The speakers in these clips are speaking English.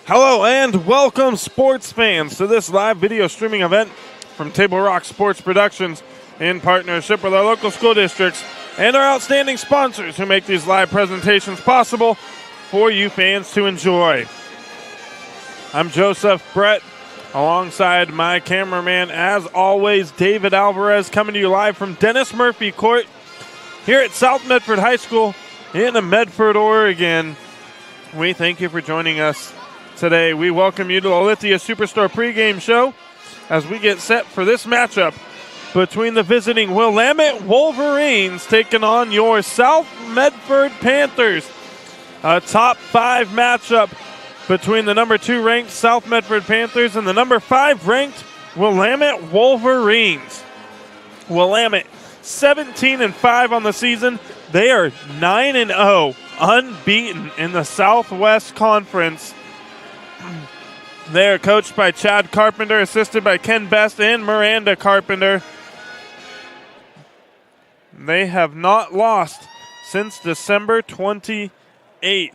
Hello and welcome, sports fans, to this live video streaming event from Table Rock Sports Productions in partnership with our local school districts and our outstanding sponsors who make these live presentations possible for you fans to enjoy. I'm Joseph Brett, alongside my cameraman, as always, David Alvarez, coming to you live from Dennis Murphy Court here at South Medford High School in Medford, Oregon. We thank you for joining us today. We welcome you to the Lithia Superstore pregame show as we get set for this matchup between the visiting Willamette Wolverines taking on your South Medford Panthers. A top 5 matchup between the number 2 ranked South Medford Panthers and the number 5 ranked Willamette Wolverines. Willamette 17-5 on the season. They are 9-0, unbeaten in the Southwest Conference. They are coached by Chad Carpenter, assisted by Ken Best and Miranda Carpenter. They have not lost since December 28th.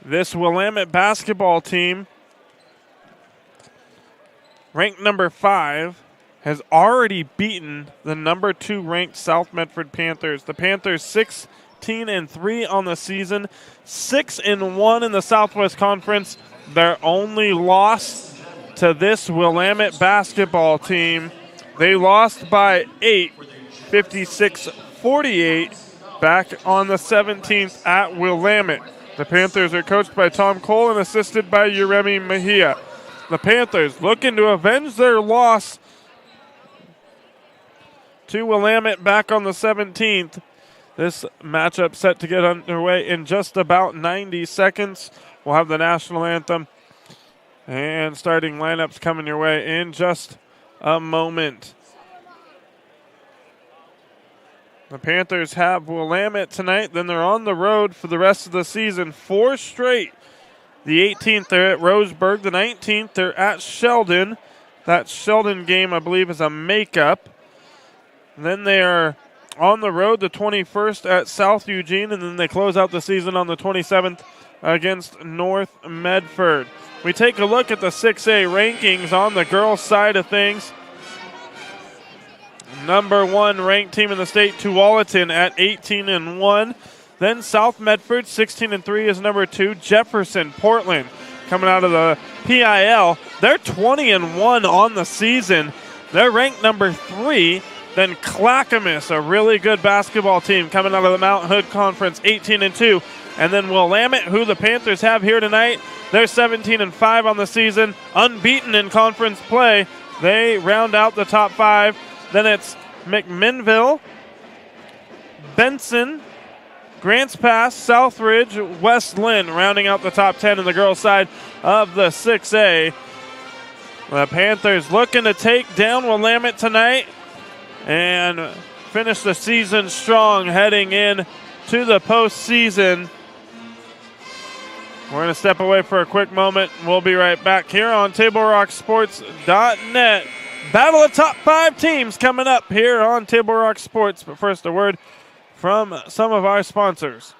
This Willamette basketball team, ranked number 5, has already beaten the number 2 ranked South Medford Panthers. The Panthers 16-3 on the season, 6-1 in the Southwest Conference. Their only loss to this Willamette basketball team, they lost by 8, 56-48, back on the 17th at Willamette. The Panthers are coached by Tom Cole and assisted by Yeremi Mejia. The Panthers looking to avenge their loss to Willamette back on the 17th. This matchup set to get underway in just about 90 seconds. We'll have the national anthem and starting lineups coming your way in just a moment. The Panthers have Willamette tonight, then they're on the road for the rest of the season. 4 straight. The 18th, they're at Roseburg. The 19th, they're at Sheldon. That Sheldon game, I believe, is a makeup. And then they are on the road the 21st at South Eugene, and then they close out the season on the 27th against North Medford. We take a look at the 6A rankings on the girls' side of things. Number 1 ranked team in the state, Tualatin, at 18-1. Then South Medford, 16-3 is number 2. Jefferson, Portland, coming out of the PIL. They're 20-1 on the season. They're ranked number 3. Then Clackamas, a really good basketball team coming out of the Mount Hood Conference, 18-2. And then Willamette, who the Panthers have here tonight, they're 17-5 on the season, unbeaten in conference play. They round out the top 5. Then it's McMinnville, Benson, Grants Pass, Southridge, West Lynn, rounding out the top 10 in the girls' side of the 6A. The Panthers looking to take down Willamette tonight and finish the season strong heading in to the postseason. We're going to step away for a quick moment. We'll be right back here on TableRockSports.net. Battle of top 5 teams coming up here on Table Rock Sports. But first, a word from some of our sponsors.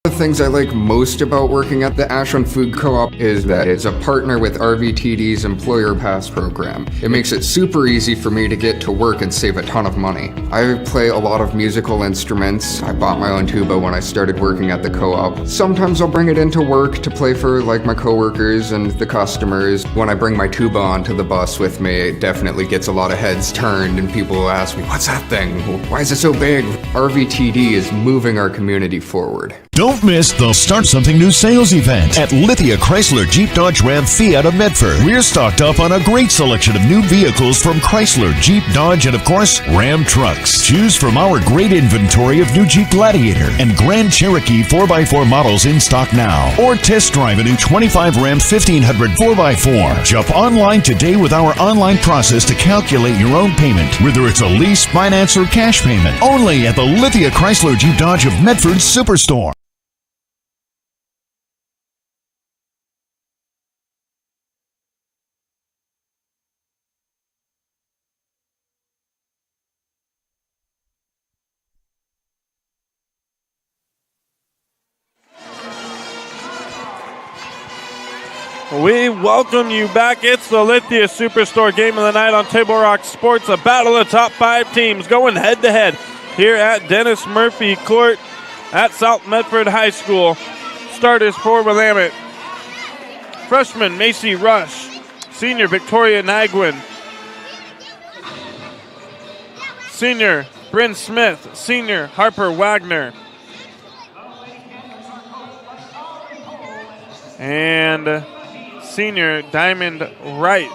One of the things I like most about working at the Ashland Food Co-op is that it's a partner with RVTD's Employer Pass program. It makes it super easy for me to get to work and save a ton of money. I play a lot of musical instruments. I bought my own tuba when I started working at the co-op. Sometimes I'll bring it into work to play for like my coworkers and the customers. When I bring my tuba onto the bus with me, it definitely gets a lot of heads turned and people ask me, "What's that thing? Why is it so big?" RVTD is moving our community forward. Don't miss the Start Something New sales event at Lithia Chrysler Jeep Dodge Ram Fiat of Medford. We're stocked up on a great selection of new vehicles from Chrysler, Jeep, Dodge, and of course, Ram trucks. Choose from our great inventory of new Jeep Gladiator and Grand Cherokee 4x4 models in stock now. Or test drive a new 25 Ram 1500 4x4. Jump online today with our online process to calculate your own payment, whether it's a lease, finance, or cash payment. Only at the Lithia Chrysler Jeep Dodge of Medford Superstore. We welcome you back. It's the Lithia Superstore game of the night on Table Rock Sports. A battle of top 5 teams going head-to-head here at Dennis Murphy Court at South Medford High School. Starters for Willamette: freshman Macy Rush, senior Victoria Nagwin, senior Bryn Smith, senior Harper Wagner, and senior Diamond Wright.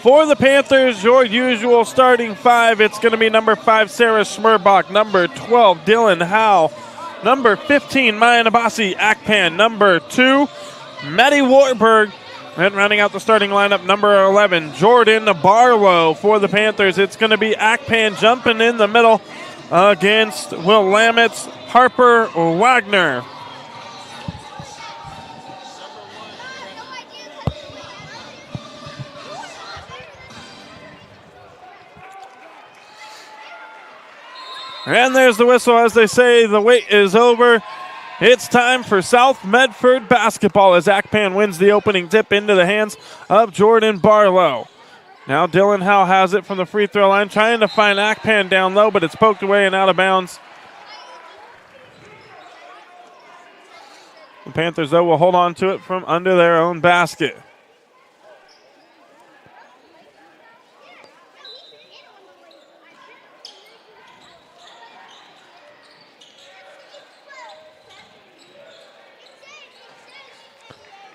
For the Panthers, your usual starting 5, it's going to be number 5, Sarah Schmerbach, number 12, Dylan Howe, number 15, Maya Nabasi Akpan, number 2, Maddie Warburg, and rounding out the starting lineup, number 11, Jordan Barlow. For the Panthers, it's going to be Akpan jumping in the middle against Willamette's Harper Wagner. And there's the whistle as they say the wait is over. It's time for South Medford basketball as Akpan wins the opening tip into the hands of Jordan Barlow. Now Dylan Howe has it from the free throw line, trying to find Akpan down low, but it's poked away and out of bounds. The Panthers, though, will hold on to it from under their own basket.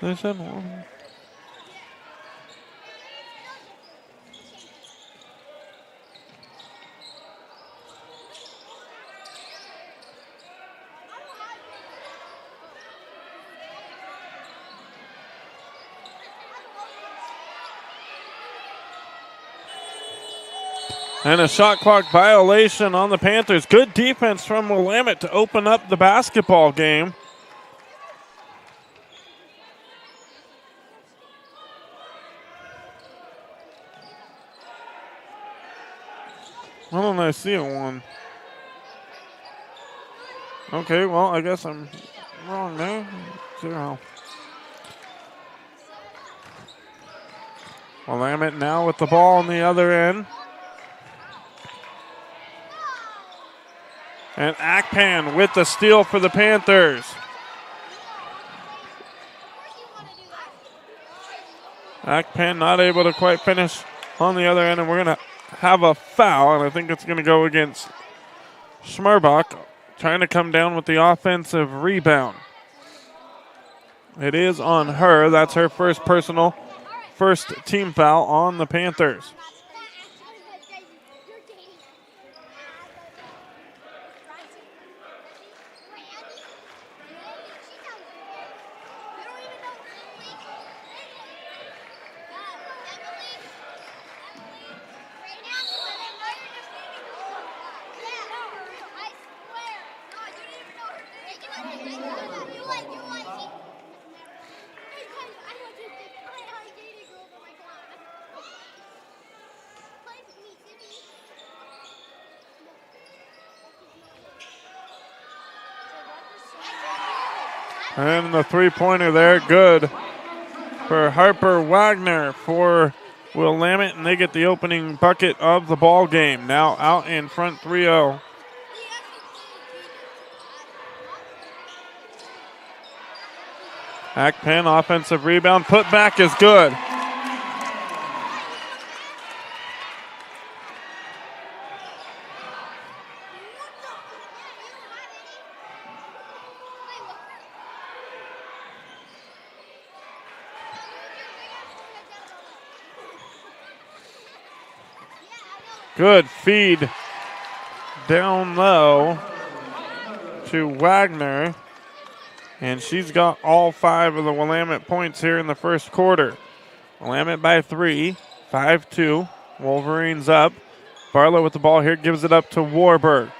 They said one. And a shot clock violation on the Panthers. Good defense from Willamette to open up the basketball game. Why don't I see a one? Okay, well, I guess I'm wrong there. 0. Willamette now with the ball on the other end. And Akpan with the steal for the Panthers. Akpan not able to quite finish on the other end, and we're going to have a foul, and I think it's going to go against Schmerbach, trying to come down with the offensive rebound. It is on her. That's her first team foul on the Panthers. And the three-pointer there, good for Harper Wagner for Willamette, and they get the opening bucket of the ball game. Now out in front 3-0. Akpan offensive rebound, put back is good. Good feed down low to Wagner. And she's got all 5 of the Willamette points here in the first quarter. Willamette by 3, 5-2. Wolverines up. Barlow with the ball here, gives it up to Warburg.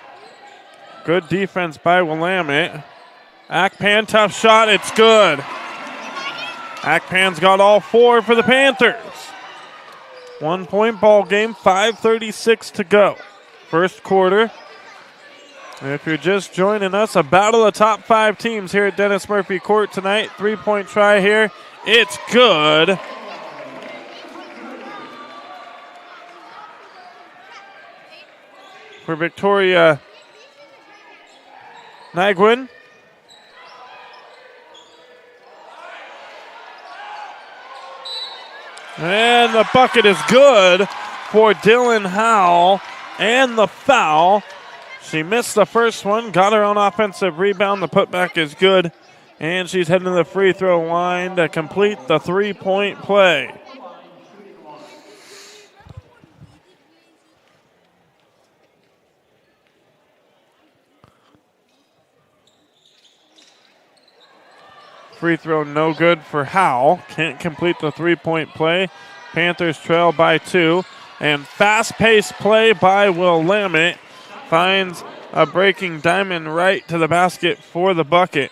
Good defense by Willamette. Akpan, tough shot, it's good. Akpan's got all 4 for the Panthers. 1-point ball game, 5:36 to go. First quarter. If you're just joining us, a battle of top 5 teams here at Dennis Murphy Court tonight. 3-point try here It's good. For Victoria Nagwin. And the bucket is good for Dylan Howell, and the foul. She missed the first one, got her own offensive rebound. The putback is good, and she's heading to the free throw line to complete the three-point play. Free throw no good for Howell. Can't complete the three-point play. Panthers trail by 2. And fast-paced play by Willamette. Finds a breaking diamond right to the basket for the bucket.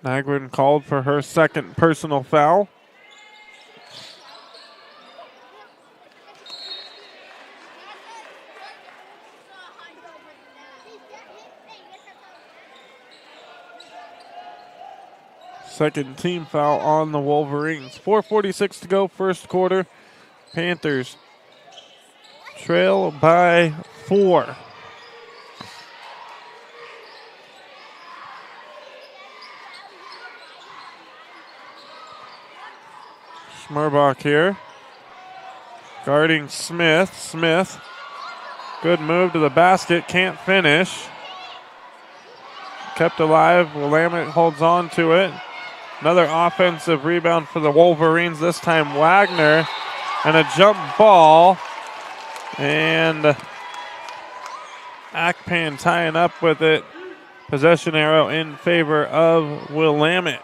Nagwin called for her second personal foul. Second team foul on the Wolverines. 4:46 to go, first quarter. Panthers trail by 4. Schmerbach here. Guarding Smith. Smith. Good move to the basket. Can't finish. Kept alive. Willamette holds on to it. Another offensive rebound for the Wolverines. This time Wagner. And a jump ball. And Akpan tying up with it. Possession arrow in favor of Willamette.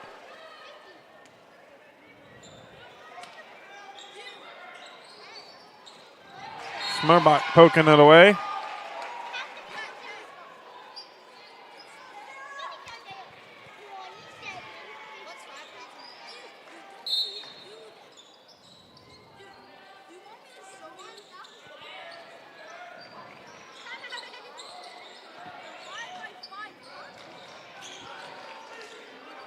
Schmerbach poking it away.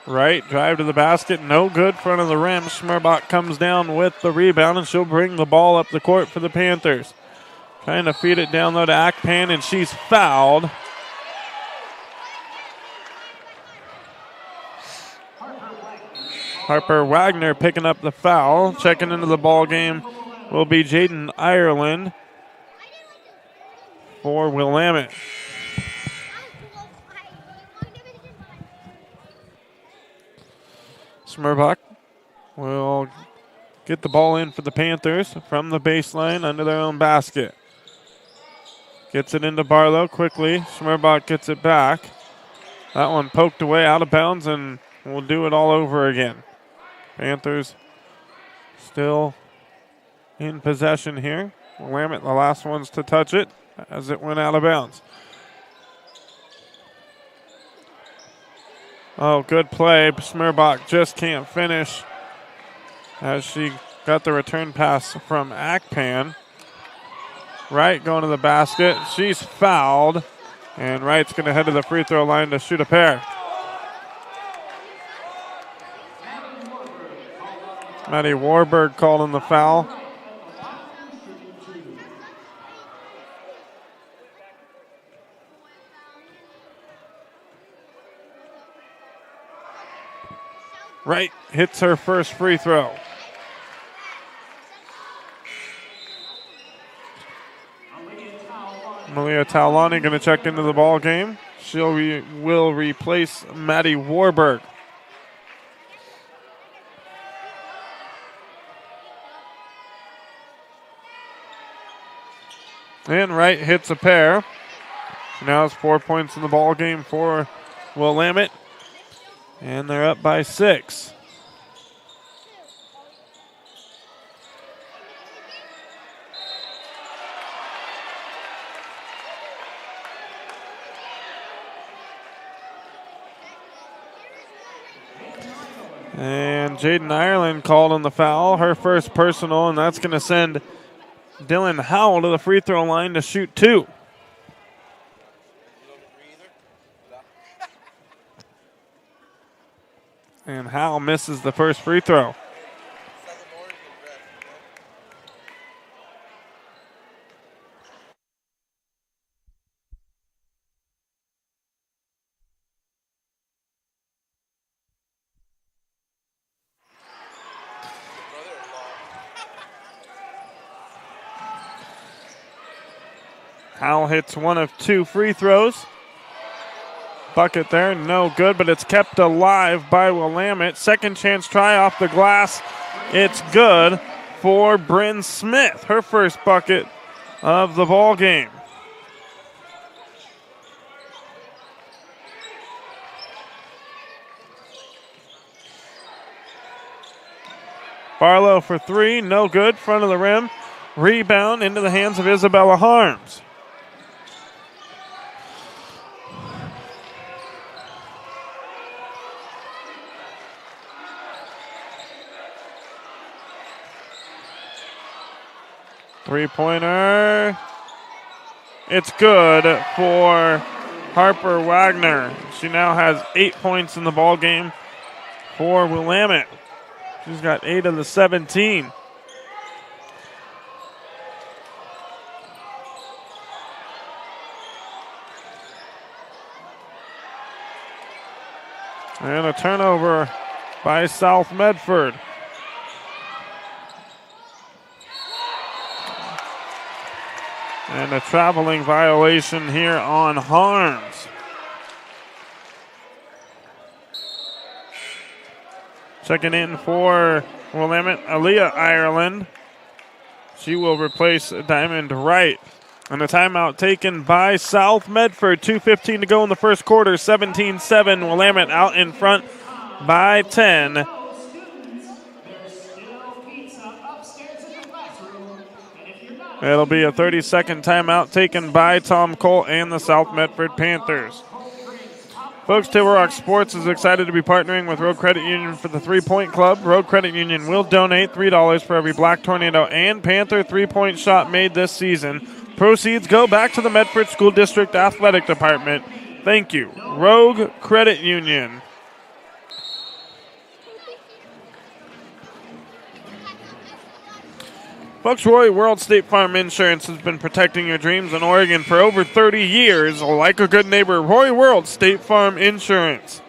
Right, drive to the basket, no good, front of the rim. Schmerbach comes down with the rebound, and she'll bring the ball up the court for the Panthers. Trying to feed it down low to Akpan, and she's fouled. Harper Wagner picking up the foul. Checking into the ball game will be Jaden Ireland for Willamette. Schmerbach will get the ball in for the Panthers from the baseline under their own basket. Gets it into Barlow quickly. Schmerbach gets it back. That one poked away out of bounds, and we'll do it all over again. Panthers still in possession here. Willamette, the last ones to touch it as it went out of bounds. Oh, good play. Schmerbach just can't finish as she got the return pass from Akpan. Wright going to the basket. She's fouled. And Wright's going to head to the free throw line to shoot a pair. Maddie Warburg called on the foul. Wright hits her first free throw. Malia Taulani going to check into the ball game. She will replace Maddie Warburg. And Wright hits a pair. Now it's 4 points in the ball game for Willamette. And they're up by 6. And Jaden Ireland called on the foul, her first personal, and that's going to send Dylan Howell to the free throw line to shoot 2. And Howell misses the first free throw. Howell hits one of 2 free throws. Bucket there, no good, but it's kept alive by Willamette. Second chance try off the glass. It's good for Bryn Smith, her first bucket of the ball game. Barlow for 3, no good, front of the rim. Rebound into the hands of Isabella Harms. Three-pointer. It's good for Harper Wagner. She now has 8 points in the ball game for Willamette. She's got 8 of the 17. And a turnover by South Medford. And a traveling violation here on Harms. Checking in for Willamette, Aaliyah Ireland. She will replace Diamond Wright. And a timeout taken by South Medford. 2:15 to go in the first quarter. 17-7. Willamette out in front by 10. It'll be a 30-second timeout taken by Tom Cole and the South Medford Panthers. Folks, Table Rock Sports is excited to be partnering with Road Credit Union for the 3-Point Club. Road Credit Union will donate $3 for every Black Tornado and Panther 3-point shot made this season. Proceeds go back to the Medford School District Athletic Department. Thank you, Rogue Credit Union. Folks, Roy World State Farm Insurance has been protecting your dreams in Oregon for over 30 years. Like a good neighbor, Roy World State Farm Insurance.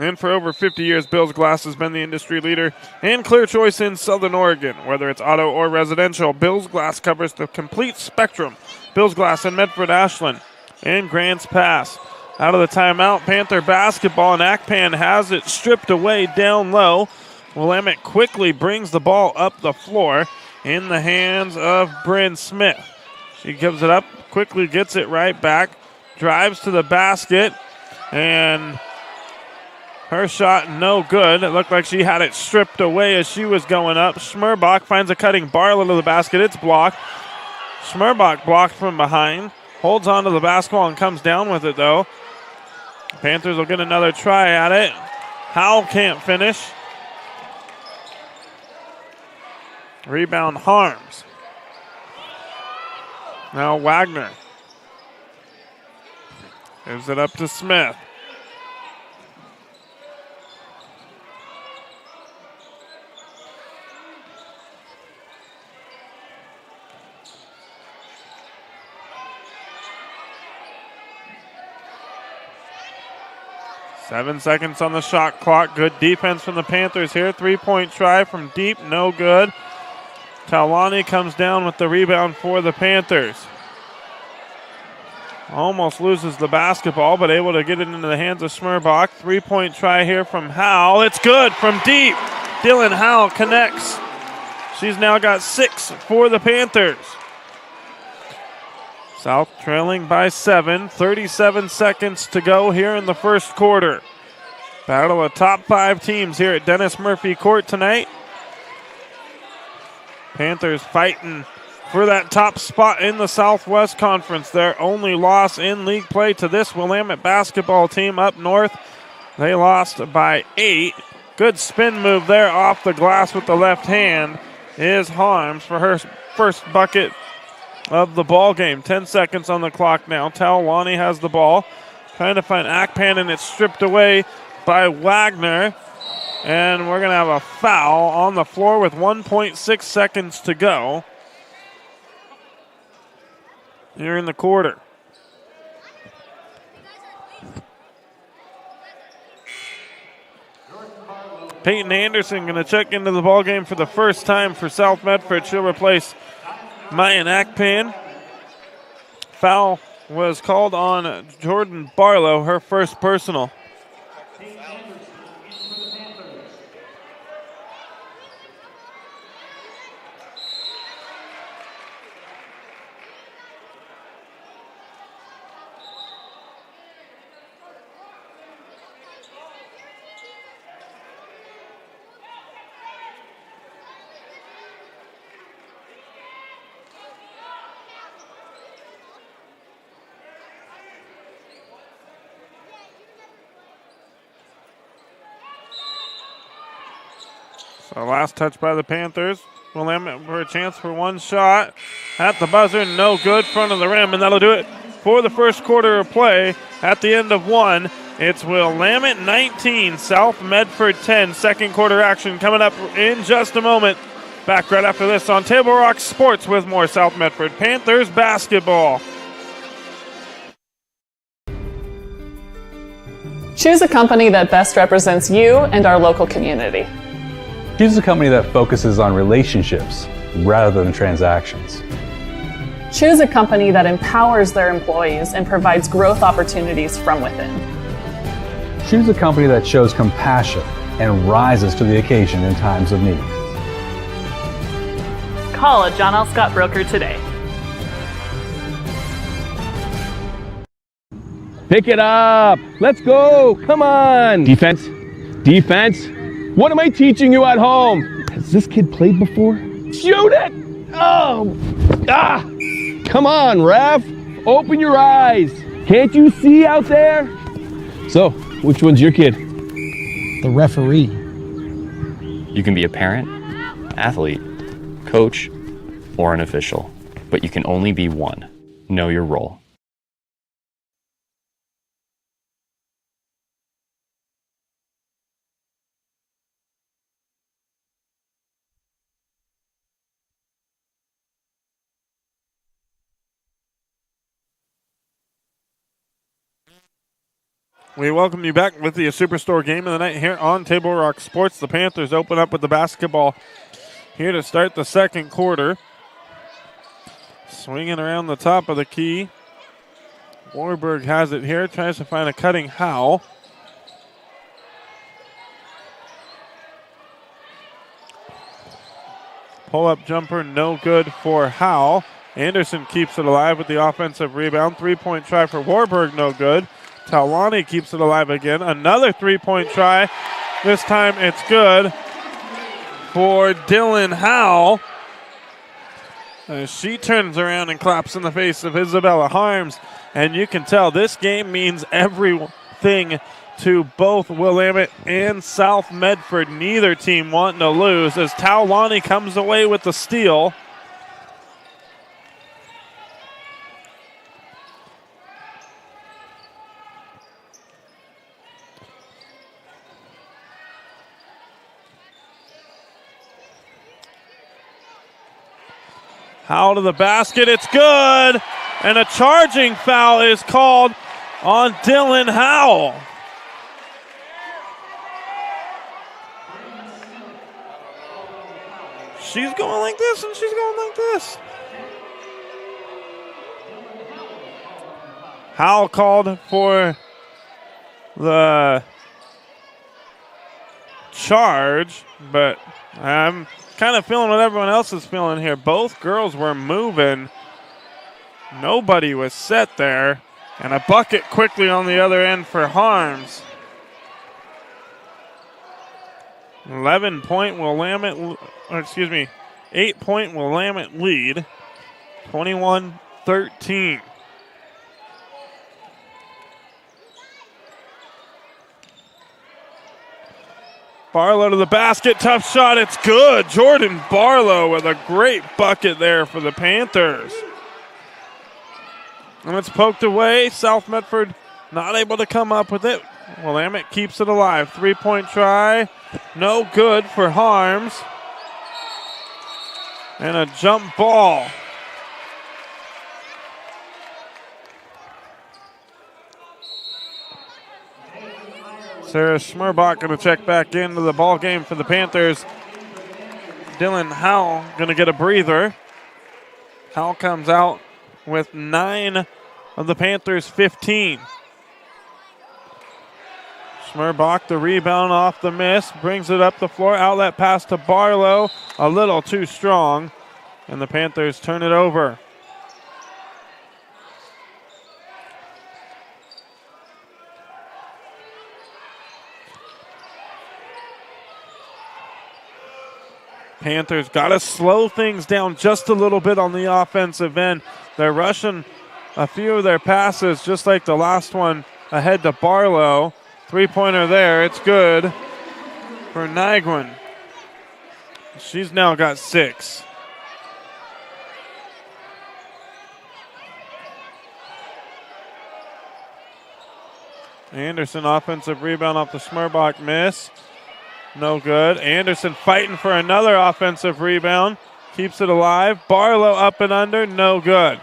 And for over 50 years, Bill's Glass has been the industry leader and clear choice in Southern Oregon. Whether it's auto or residential, Bill's Glass covers the complete spectrum. Bill's Glass in Medford, Ashland, and Grants Pass. Out of the timeout, Panther basketball, and Akpan has it stripped away down low. Willamette quickly brings the ball up the floor in the hands of Bryn Smith. She gives it up, quickly gets it right back, drives to the basket, and her shot no good. It looked like she had it stripped away as she was going up. Schmerbach finds a cutting Barlow to the basket. It's blocked. Schmerbach blocked from behind. Holds onto the basketball and comes down with it, though. Panthers will get another try at it. Howell can't finish. Rebound Harms. Now Wagner. Gives it up to Smith. Seven seconds on the shot clock. Good defense from the Panthers here. 3-point try from deep, no good. Talani comes down with the rebound for the Panthers. Almost loses the basketball, but able to get it into the hands of Schmerbach. 3-point try here from Howell. It's good from deep. Dylan Howell connects. She's now got 6 for the Panthers. South trailing by 7. 37 seconds to go here in the first quarter. Battle of top 5 teams here at Dennis Murphy Court tonight. Panthers fighting for that top spot in the Southwest Conference. Their only loss in league play to this Willamette basketball team up north. They lost by 8. Good spin move there off the glass with the left hand is Harms for her first bucket of the ball game. 10 seconds on the clock now. Talwani has the ball. Trying to find Akpan, and it's stripped away by Wagner. And we're going to have a foul on the floor with 1.6 seconds to go here in the quarter. Peyton Anderson going to check into the ballgame for the first time for South Medford. She'll replace Mayan Akpan. Foul was called on Jordan Barlow, her first personal. So last touch by the Panthers. Willamette for a chance for one shot at the buzzer. No good, front of the rim, and that'll do it for the first quarter of play. At the end of one, it's Willamette 19, South Medford 10. Second quarter action coming up in just a moment. Back right after this on Table Rock Sports with more South Medford Panthers basketball. Choose a company that best represents you and our local community. Choose a company that focuses on relationships rather than transactions. Choose a company that empowers their employees and provides growth opportunities from within. Choose a company that shows compassion and rises to the occasion in times of need. Call a John L. Scott broker today. Pick it up. Let's go. Come on. Defense. Defense. What am I teaching you at home? Has this kid played before? Shoot it! Oh! Ah! Come on, ref. Open your eyes. Can't you see out there? So, which one's your kid? The referee. You can be a parent, athlete, coach, or an official, but you can only be one. Know your role. We welcome you back with the Superstore game of the night here on Table Rock Sports. The Panthers open up with the basketball here to start the second quarter. Swinging around the top of the key. Warburg has it here, tries to find a cutting Howe. Pull-up jumper, no good for Howe. Anderson keeps it alive with the offensive rebound. Three-point try for Warburg, no good. Talwani keeps it alive again. Another three-point try. This time it's good for Dylan Howe. As she turns around and claps in the face of Isabella Harms. And you can tell this game means everything to both Willamette and South Medford. Neither team wanting to lose as Talwani comes away with the steal. Howe to the basket, it's good. And a charging foul is called on Dylan Howe. She's going like this and she's going like this. Howe called for the charge, but I'm kind of feeling what everyone else is feeling here. Both girls were moving. Nobody was set there. And a bucket quickly on the other end for Harms. 8-point Willamette lead. 21-13. Barlow to the basket, tough shot, it's good. Jordan Barlow with a great bucket there for the Panthers. And it's poked away. South Medford not able to come up with it. Willamette keeps it alive. 3-point try, no good for Harms. And a jump ball. Sarah Schmerbach going to check back into the ball game for the Panthers. Dylan Howell going to get a breather. Howell comes out with 9 of the Panthers' 15. Schmerbach, the rebound off the miss, brings it up the floor. Outlet pass to Barlow, a little too strong, and the Panthers turn it over. Panthers got to slow things down just a little bit on the offensive end. They're rushing a few of their passes, just like the last one ahead to Barlow. 3-pointer there, it's good for Nyguen. She's now got 6. Anderson offensive rebound off the Schmerbach miss. No good. Anderson fighting for another offensive rebound. Keeps it alive. Barlow up and under. No good.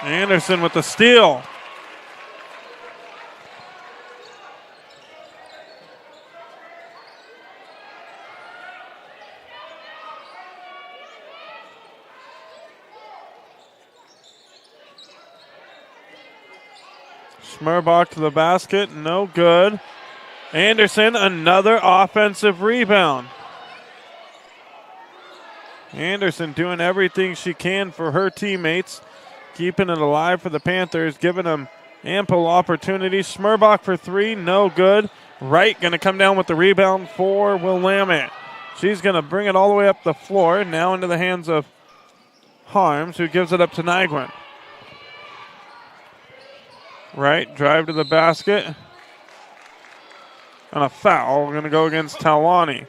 Anderson with the steal. Schmerbach to the basket, no good. Anderson, another offensive rebound. Anderson doing everything she can for her teammates, keeping it alive for the Panthers, giving them ample opportunities. Schmerbach for 3, no good. Wright going to come down with the rebound for Willamette. She's going to bring it all the way up the floor, now into the hands of Harms, who gives it up to Nyguen. Right, drive to the basket. And a foul going to go against Talwani.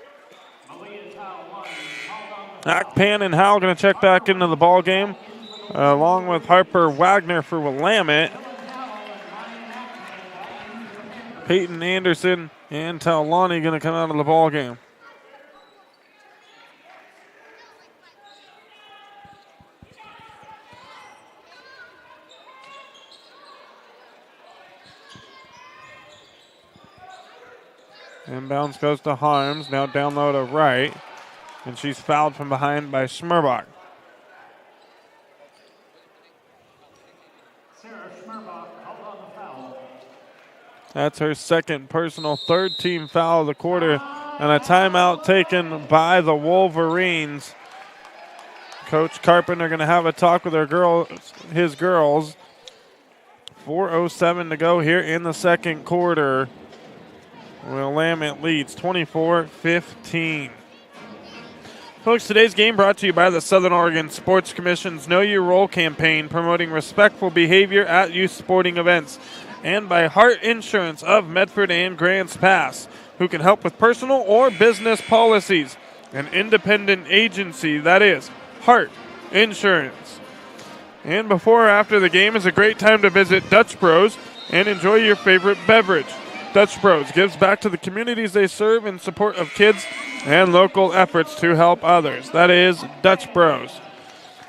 Akpan and Howell going to check back into the ball game, along with Harper Wagner for Willamette. Peyton Anderson and Talwani going to come out of the ball game. Inbounds goes to Harms, now down low to Wright, and she's fouled from behind by Schmerbach. That's her second personal, third team foul of the quarter, and a timeout taken by the Wolverines. Coach Carpenter going to have a talk with his girls. 4:07 to go here in the second quarter. Willamette leads 24-15. Folks, today's game brought to you by the Southern Oregon Sports Commission's Know Your Role campaign, promoting respectful behavior at youth sporting events, and by Hart Insurance of Medford and Grants Pass, who can help with personal or business policies. An independent agency, that is Hart Insurance. And before or after the game is a great time to visit Dutch Bros and enjoy your favorite beverage. Dutch Bros gives back to the communities they serve in support of kids and local efforts to help others. That is Dutch Bros.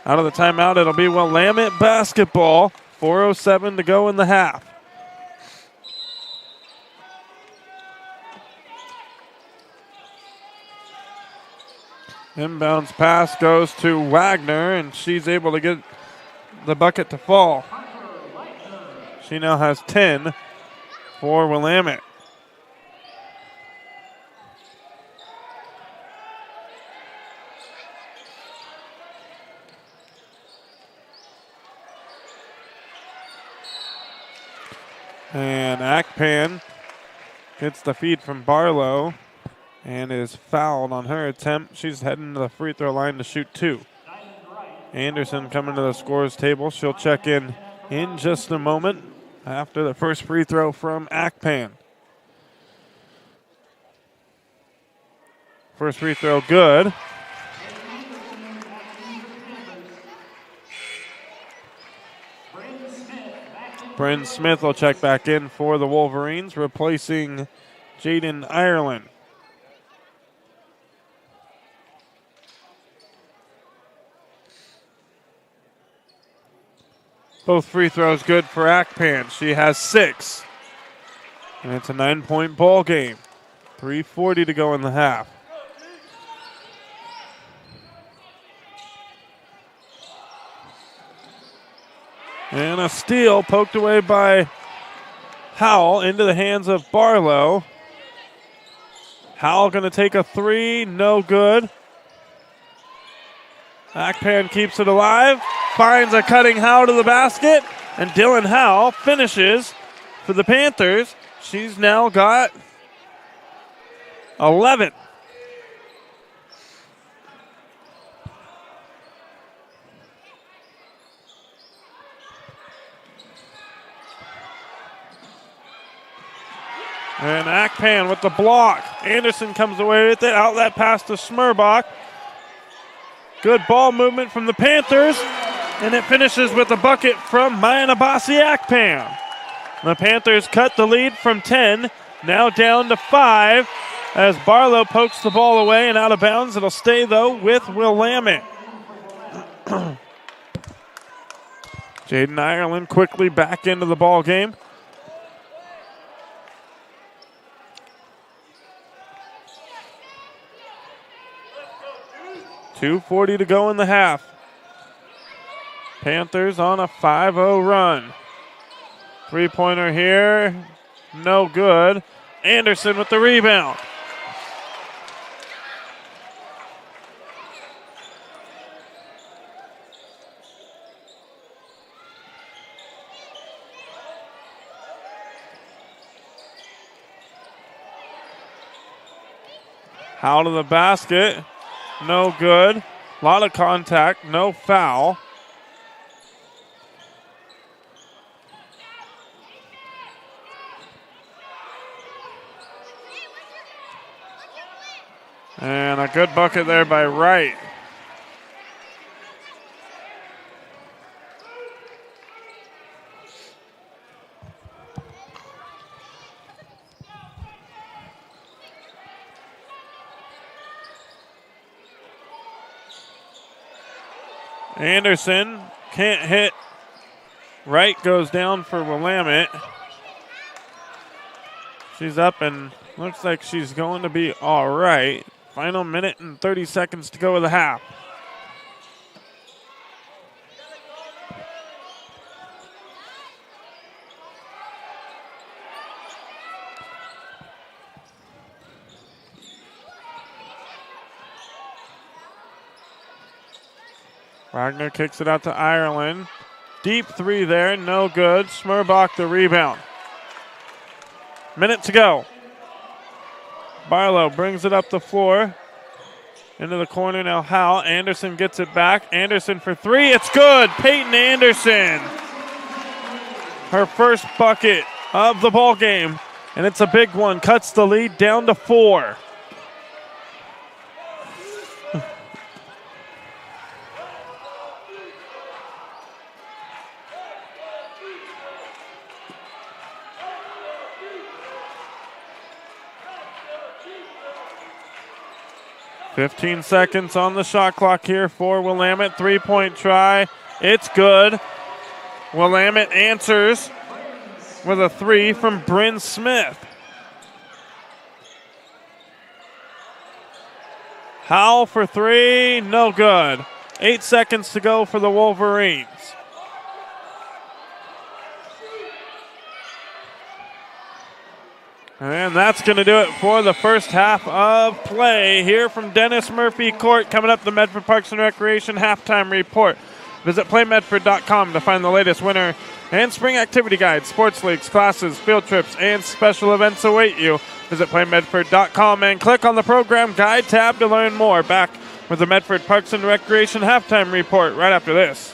Out of the timeout, it'll be Willamette basketball. 4:07 to go in the half. Inbounds pass goes to Wagner, and she's able to get the bucket to fall. She now has 10 for Willamette. And Akpan gets the feed from Barlow and is fouled on her attempt. She's heading to the free throw line to shoot 2. Anderson coming to the scores table. She'll check in just a moment after the first free throw from Akpan. First free throw good. Bryn Smith will check back in for the Wolverines, replacing Jaden Ireland. Both free throws good for Akpan. She has 6. And it's a 9-point ball game. 3:40 to go in the half. And a steal poked away by Howell into the hands of Barlow. Howell going to take a 3, no good. Akpan keeps it alive, finds a cutting Howell to the basket, and Dylan Howell finishes for the Panthers. She's now got 11. And Akpan with the block. Anderson comes away with it. Outlet pass to Smerbach. Good ball movement from the Panthers. And it finishes with a bucket from Mayanabasi Akpan. The Panthers cut the lead from 10. Now down to 5 as Barlow pokes the ball away and out of bounds. It'll stay, though, with Willamette. Jaden Ireland quickly back into the ball game. .240 to go in the half. Panthers on a 5-0 run. Three-pointer here, no good. Anderson with the rebound. Out of the basket. No good. A lot of contact, no foul. And a good bucket there by Wright. Anderson can't hit. Wright goes down for Willamette. She's up and looks like she's going to be all right. Final minute and 30 seconds to go with the half. Wagner kicks it out to Ireland. Deep 3 there, no good. Smerbach the rebound. Minute to go. Barlow brings it up the floor. Into the corner now, Howell. Anderson gets it back. Anderson for 3. It's good. Peyton Anderson. Her first bucket of the ball game. And it's a big one. Cuts the lead down to 4. .15 seconds on the shot clock here for Willamette. 3-point try. It's good. Willamette answers with a 3 from Bryn Smith. Howell for 3. No good. 8 seconds to go for the Wolverines. And that's going to do it for the first half of play here from Dennis Murphy Court. Coming up, the Medford Parks and Recreation halftime report. Visit playmedford.com to find the latest winter and spring activity guides, sports leagues, classes, field trips, and special events await you. Visit playmedford.com and click on the program guide tab to learn more. Back with the Medford Parks and Recreation halftime report right after this.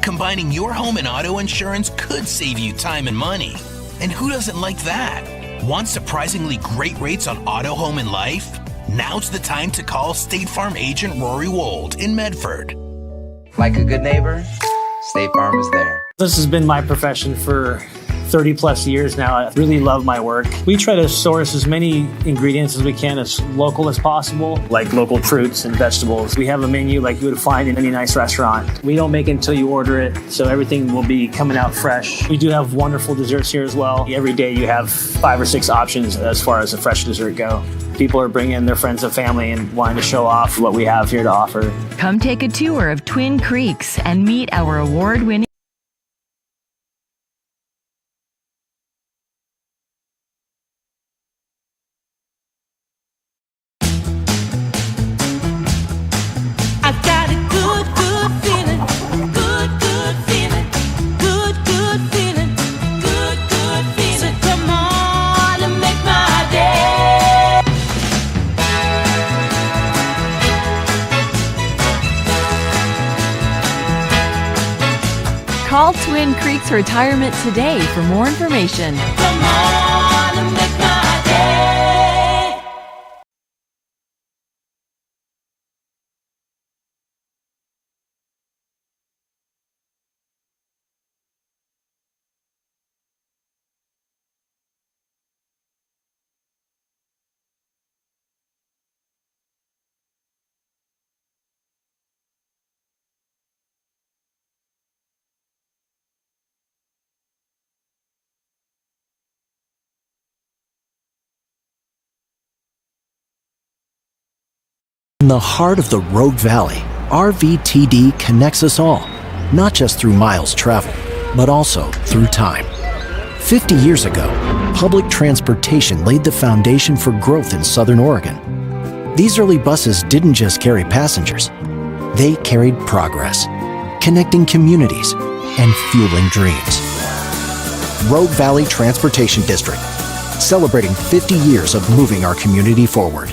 Combining your home and auto insurance could save you time and money. And who doesn't like that? Want surprisingly great rates on auto, home, and life? Now's the time to call State Farm agent Rory Wold in Medford. Like a good neighbor, State Farm is there. This has been my profession for 30 plus years now. I really love my work. We try to source as many ingredients as we can, as local as possible, like local fruits and vegetables. We have a menu like you would find in any nice restaurant. We don't make it until you order it, so everything will be coming out fresh. We do have wonderful desserts here as well. Every day you have 5 or 6 options as far as a fresh dessert go. People are bringing their friends and family and wanting to show off what we have here to offer. Come take a tour of Twin Creeks and meet our award-winning Call Twin Creeks Retirement today for more information. Come on and make my day. In the heart of the Rogue Valley, RVTD connects us all, not just through miles traveled, but also through time. 50 years ago, public transportation laid the foundation for growth in Southern Oregon. These early buses didn't just carry passengers, they carried progress, connecting communities and fueling dreams. Rogue Valley Transportation District, celebrating 50 years of moving our community forward.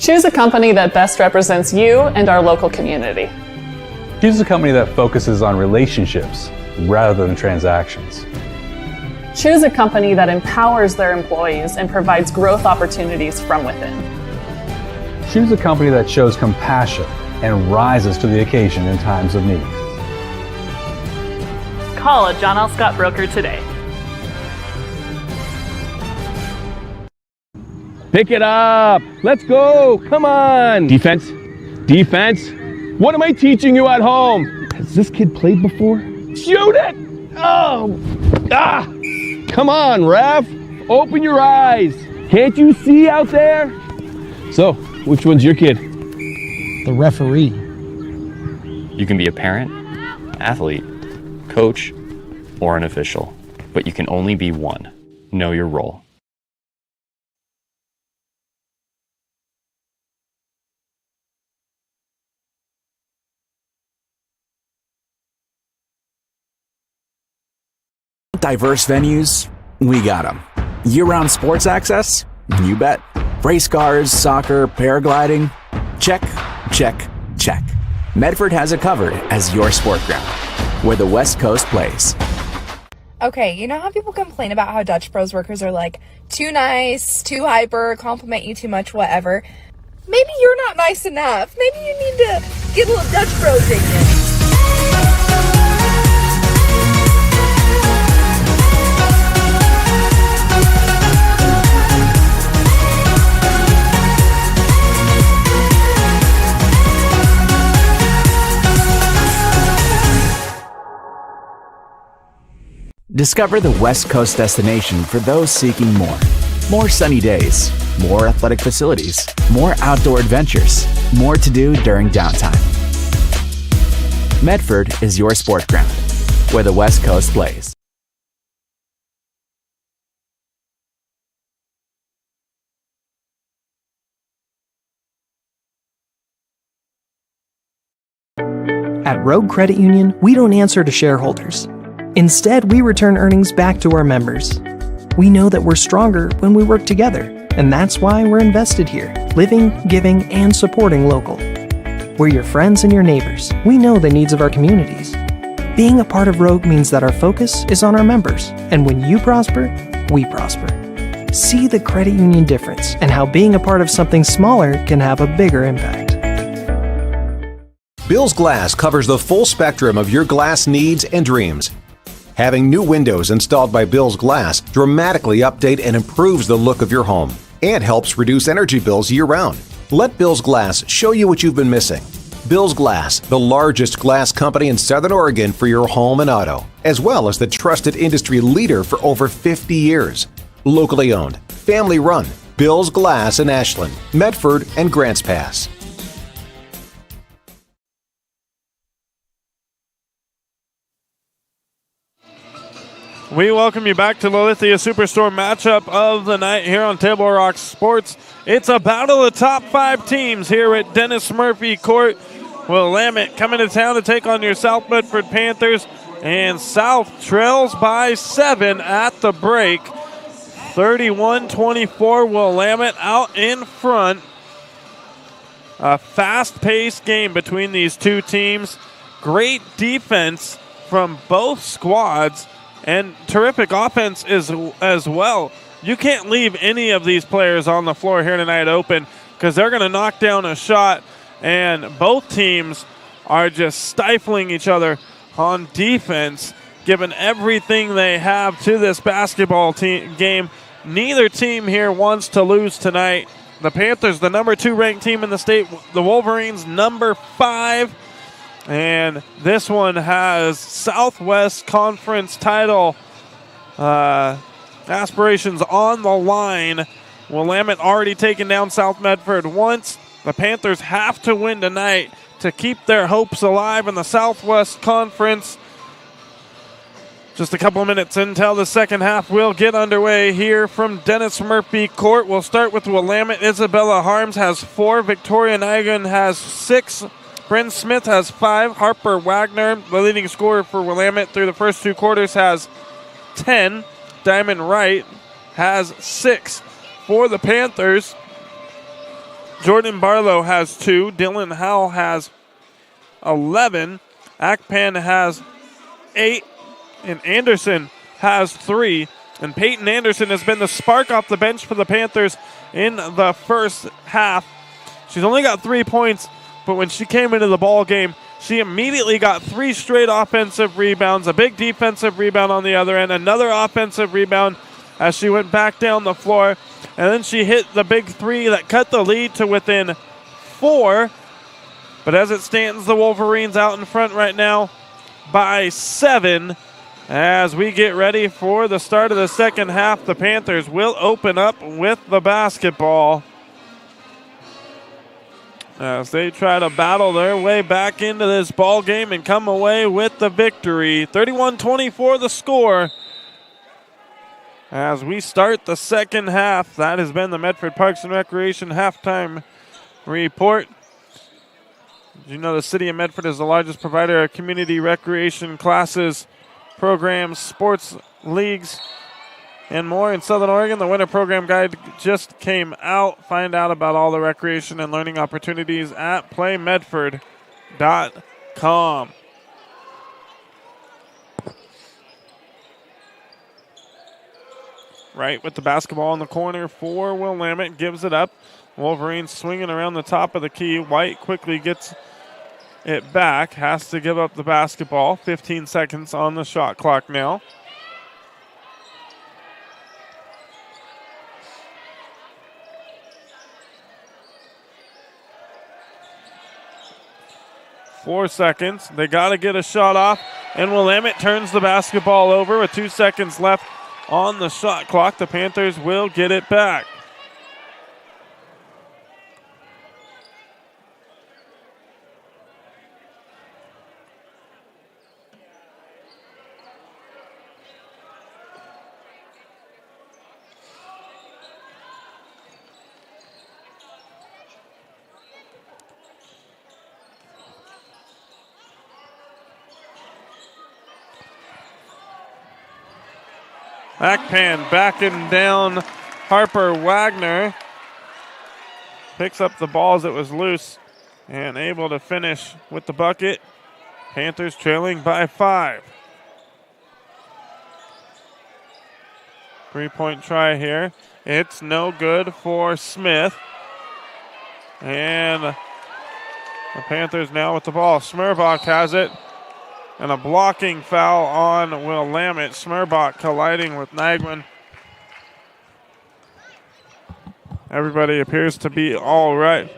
Choose a company that best represents you and our local community. Choose a company that focuses on relationships rather than transactions. Choose a company that empowers their employees and provides growth opportunities from within. Choose a company that shows compassion and rises to the occasion in times of need. Call a John L. Scott broker today. Pick it up. Let's go. Come on. Defense. Defense. What am I teaching you at home? Has this kid played before? Shoot it. Oh. Ah. Come on, ref. Open your eyes. Can't you see out there? So, which one's your kid? The referee. You can be a parent, athlete, coach, or an official, but you can only be one. Know your role. Diverse venues? We got them. Year-round sports access? You bet. Race cars, soccer, paragliding? Check, check, check. Medford has it covered as your sport ground, where the West Coast plays. Okay, you know how people complain about how Dutch Bros workers are like too nice, too hyper, compliment you too much, whatever? Maybe you're not nice enough. Maybe you need to get a little Dutch Bros in you. Discover the West Coast destination for those seeking more. More sunny days, more athletic facilities, more outdoor adventures, more to do during downtime. Medford is your sport ground, where the West Coast plays. At Rogue Credit Union, we don't answer to shareholders. Instead, we return earnings back to our members. We know that we're stronger when we work together, and that's why we're invested here, living, giving, and supporting local. We're your friends and your neighbors. We know the needs of our communities. Being a part of Rogue means that our focus is on our members, and when you prosper, we prosper. See the credit union difference and how being a part of something smaller can have a bigger impact. Bill's Glass covers the full spectrum of your glass needs and dreams. Having new windows installed by Bill's Glass dramatically update and improves the look of your home and helps reduce energy bills year-round. Let Bill's Glass show you what you've been missing. Bill's Glass, the largest glass company in Southern Oregon for your home and auto, as well as the trusted industry leader for over 50 years. Locally owned, family run, Bill's Glass in Ashland, Medford, and Grants Pass. We welcome you back to the Lithia Superstore matchup of the night here on Table Rock Sports. It's a battle of top 5 teams here at Dennis Murphy Court. Willamette coming to town to take on your South Medford Panthers, and South trails by 7 at the break. 31-24, Willamette out in front. A fast-paced game between these two teams. Great defense from both squads. And terrific offense as well. You can't leave any of these players on the floor here tonight open, because they're going to knock down a shot, and both teams are just stifling each other on defense, giving everything they have to this basketball game. Neither team here wants to lose tonight. The Panthers, the number 2 ranked team in the state. The Wolverines, number 5. And this one has Southwest Conference title aspirations on the line. Willamette already taken down South Medford once. The Panthers have to win tonight to keep their hopes alive in the Southwest Conference. Just a couple of minutes until the second half will get underway here from Dennis Murphy Court. We'll start with Willamette. Isabella Harms has 4. Victoria Nigan has 6. Bryn Smith has 5. Harper Wagner, the leading scorer for Willamette through the first 2 quarters, has 10. Diamond Wright has 6. For the Panthers, Jordan Barlow has 2. Dylan Howell has 11. Akpan has 8. And Anderson has 3. And Peyton Anderson has been the spark off the bench for the Panthers in the first half. She's only got 3 points, but when she came into the ball game, she immediately got 3 straight offensive rebounds, a big defensive rebound on the other end, another offensive rebound as she went back down the floor, and then she hit the big 3 that cut the lead to within 4. But as it stands, the Wolverines out in front right now by 7. As we get ready for the start of the second half, the Panthers will open up with the basketball as they try to battle their way back into this ball game and come away with the victory. 31-24 the score. As we start the second half, that has been the Medford Parks and Recreation halftime report. Did you know the city of Medford is the largest provider of community recreation classes, programs, sports leagues, and more in Southern Oregon. The winter program guide just came out. Find out about all the recreation and learning opportunities at playmedford.com. Right with the basketball in the corner for Willamette, gives it up. Wolverines swinging around the top of the key. White quickly gets it back, has to give up the basketball. 15 seconds on the shot clock now. Four seconds. They got to get a shot off, and Willamette turns the basketball over with 2 seconds left on the shot clock. The Panthers will get it back. Backpan backing down Harper Wagner. Picks up the ball as it was loose and able to finish with the bucket. Panthers trailing by 5. 3-point try here. It's no good for Smith. And the Panthers now with the ball. Smerbach has it. And a blocking foul on Willamette. Smerbach colliding with Nagwin. Everybody appears to be all right.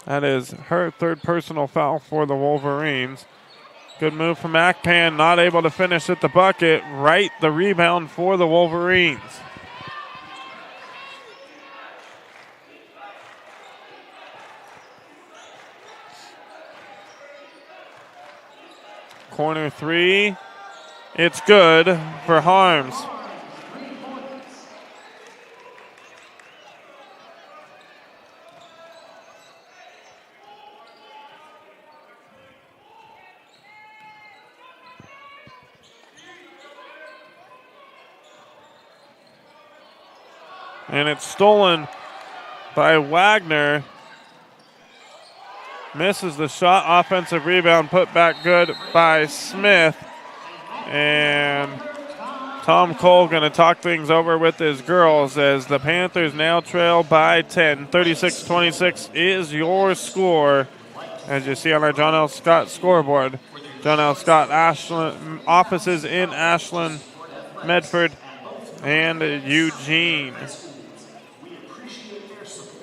That is her third personal foul for the Wolverines. Good move from Akpan, not able to finish at the bucket. Right, the rebound for the Wolverines. Corner three, it's good for Harms. And it's stolen by Wagner. Misses the shot. Offensive rebound put back good by Smith. And Tom Cole going to talk things over with his girls as the Panthers now trail by 10. 36-26 is your score, as you see on our John L. Scott scoreboard. John L. Scott Ashland offices in Ashland, Medford, and Eugene.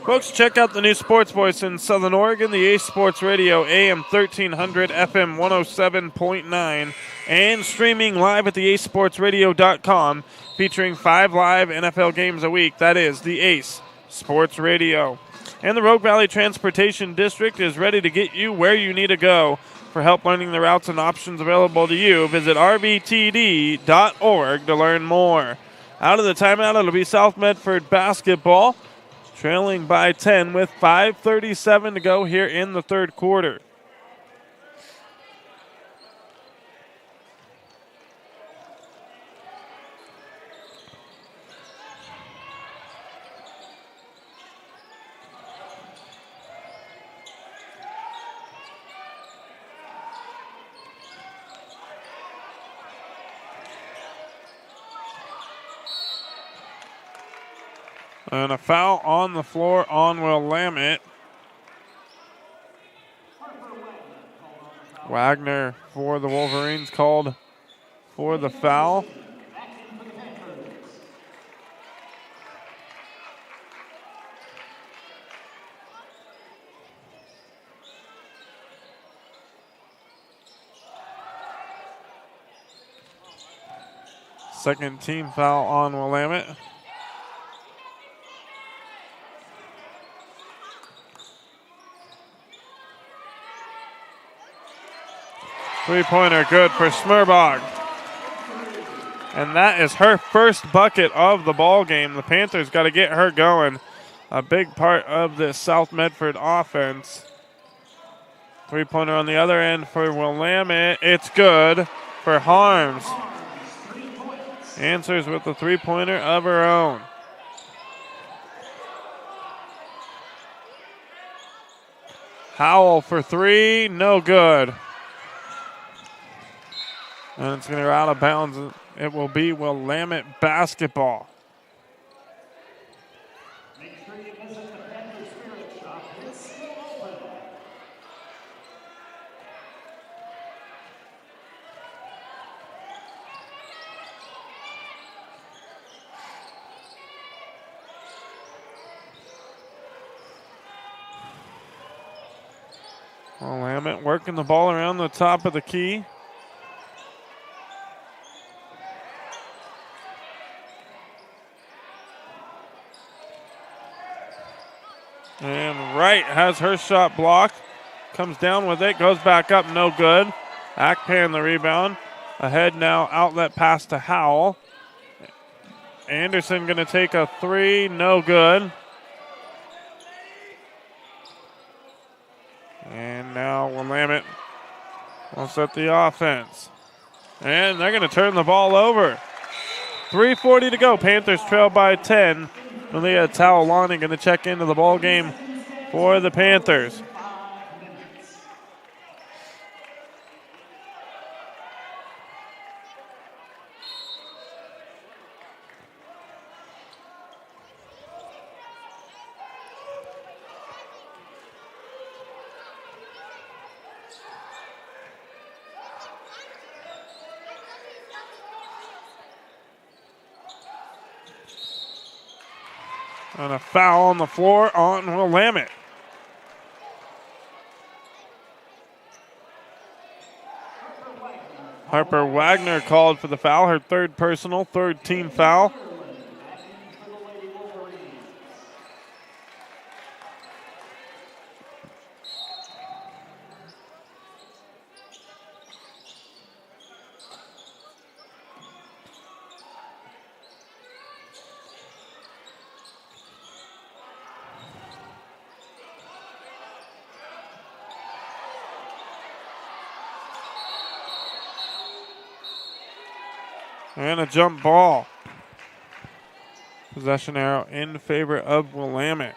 Folks, check out the new sports voice in Southern Oregon, the Ace Sports Radio, AM 1300, FM 107.9, and streaming live at the acesportsradio.com, featuring 5 live NFL games a week. That is the Ace Sports Radio. And the Rogue Valley Transportation District is ready to get you where you need to go. For help learning the routes and options available to you, visit rvtd.org to learn more. Out of the timeout, it'll be South Medford basketball, trailing by 10 with 5:37 to go here in the third quarter. And a foul on the floor on Willamette. Wagner for the Wolverines called for the foul. Second team foul on Willamette. Three-pointer good for Smerbach. And that is her first bucket of the ball game. The Panthers got to get her going. A big part of this South Medford offense. Three-pointer on the other end for Willamette. It's good for Harms. Answers with the three-pointer of her own. Howell for three, no good. And it's going to go out of bounds. It will be Willamette basketball. Willamette working the ball around the top of the key. And Wright has her shot blocked. Comes down with it, goes back up, no good. Akpan the rebound. Ahead now, outlet pass to Howell. Anderson gonna take a three, no good. And now Willamette will set the offense. And they're going to turn the ball over. 3:40 to go. Panthers trail by 10. Malia Tawalani going to check into the ball game for the Panthers. And a foul on the floor on Willamette. Harper Wagner called for the foul, her third personal, third team foul. And a jump ball. Possession arrow in favor of Willamette.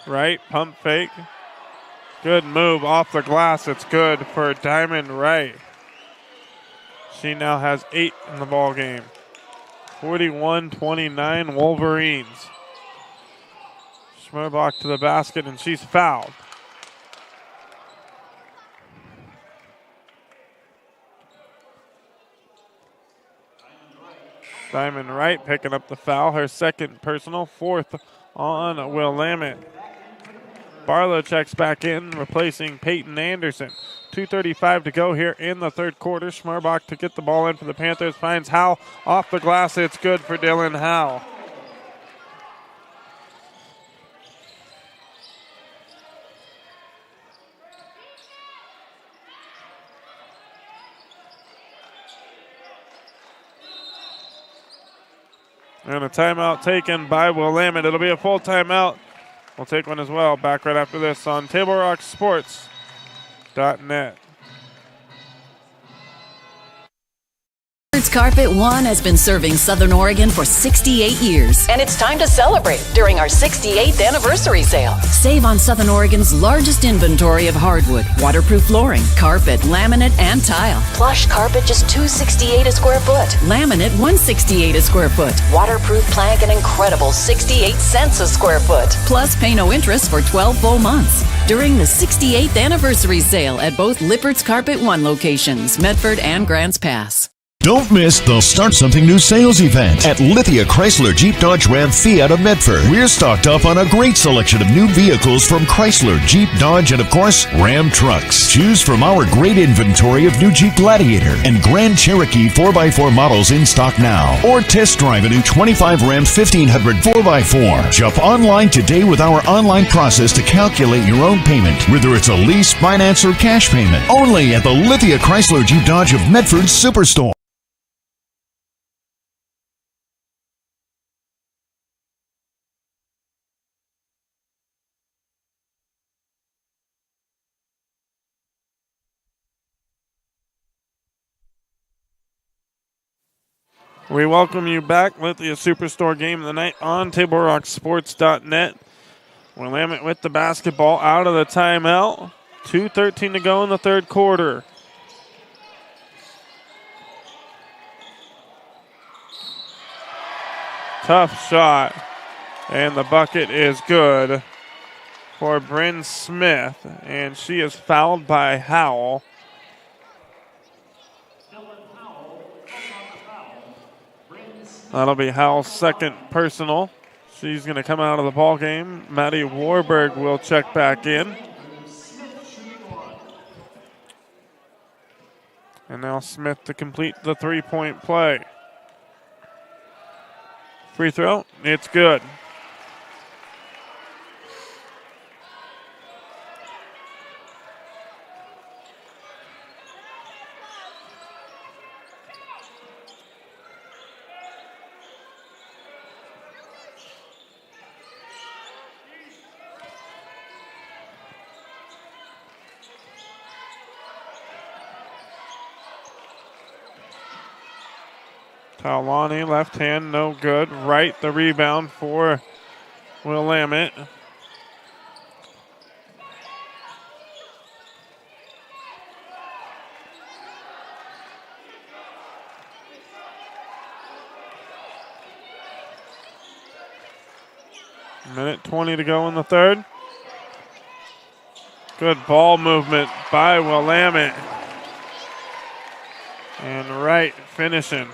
Wright, pump fake. Good move off the glass. It's good for Diamond Wright. She now has 8 in the ball game. 41-29 Wolverines. Schmerbach to the basket, and she's fouled. Diamond Wright picking up the foul, her second personal, fourth on Willamette. Barlow checks back in, replacing Peyton Anderson. 2:35 to go here in the third quarter. Schmerbach to get the ball in for the Panthers. Finds Howe off the glass. It's good for Dylan Howe. And a timeout taken by Willamette. It'll be a full timeout. We'll take one as well. Back right after this on TableRockSports.net. Carpet One has been serving Southern Oregon for 68 years. And it's time to celebrate during our 68th anniversary sale. Save on Southern Oregon's largest inventory of hardwood, waterproof flooring, carpet, laminate, and tile. Plush carpet just $268 a square foot. Laminate $168 a square foot. Waterproof plank an incredible 68 cents a square foot. Plus pay no interest for 12 full months. During the 68th anniversary sale at both Lippert's Carpet One locations, Medford and Grants Pass. Don't miss the Start Something New sales event at Lithia Chrysler Jeep Dodge Ram Fiat of Medford. We're stocked up on a great selection of new vehicles from Chrysler, Jeep, Dodge, and of course, Ram trucks. Choose from our great inventory of new Jeep Gladiator and Grand Cherokee 4x4 models in stock now. Or test drive a new 25 Ram 1500 4x4. Jump online today with our online process to calculate your own payment, whether it's a lease, finance, or cash payment. Only at the Lithia Chrysler Jeep Dodge of Medford Superstore. We welcome you back with the Superstore game of the night on TableRockSports.net. Willamette with the basketball out of the timeout. 2:13 to go in the third quarter. Tough shot, and the bucket is good for Bryn Smith, and she is fouled by Howell. That'll be Howell's second personal. She's going to come out of the ball game. Maddie Warburg will check back in. And now Smith to complete the three-point play. Free throw, it's good. Taulani, left hand, no good. Right, the rebound for Willamette. Minute 20 to go in the third. Good ball movement by Willamette. And Wright finishing.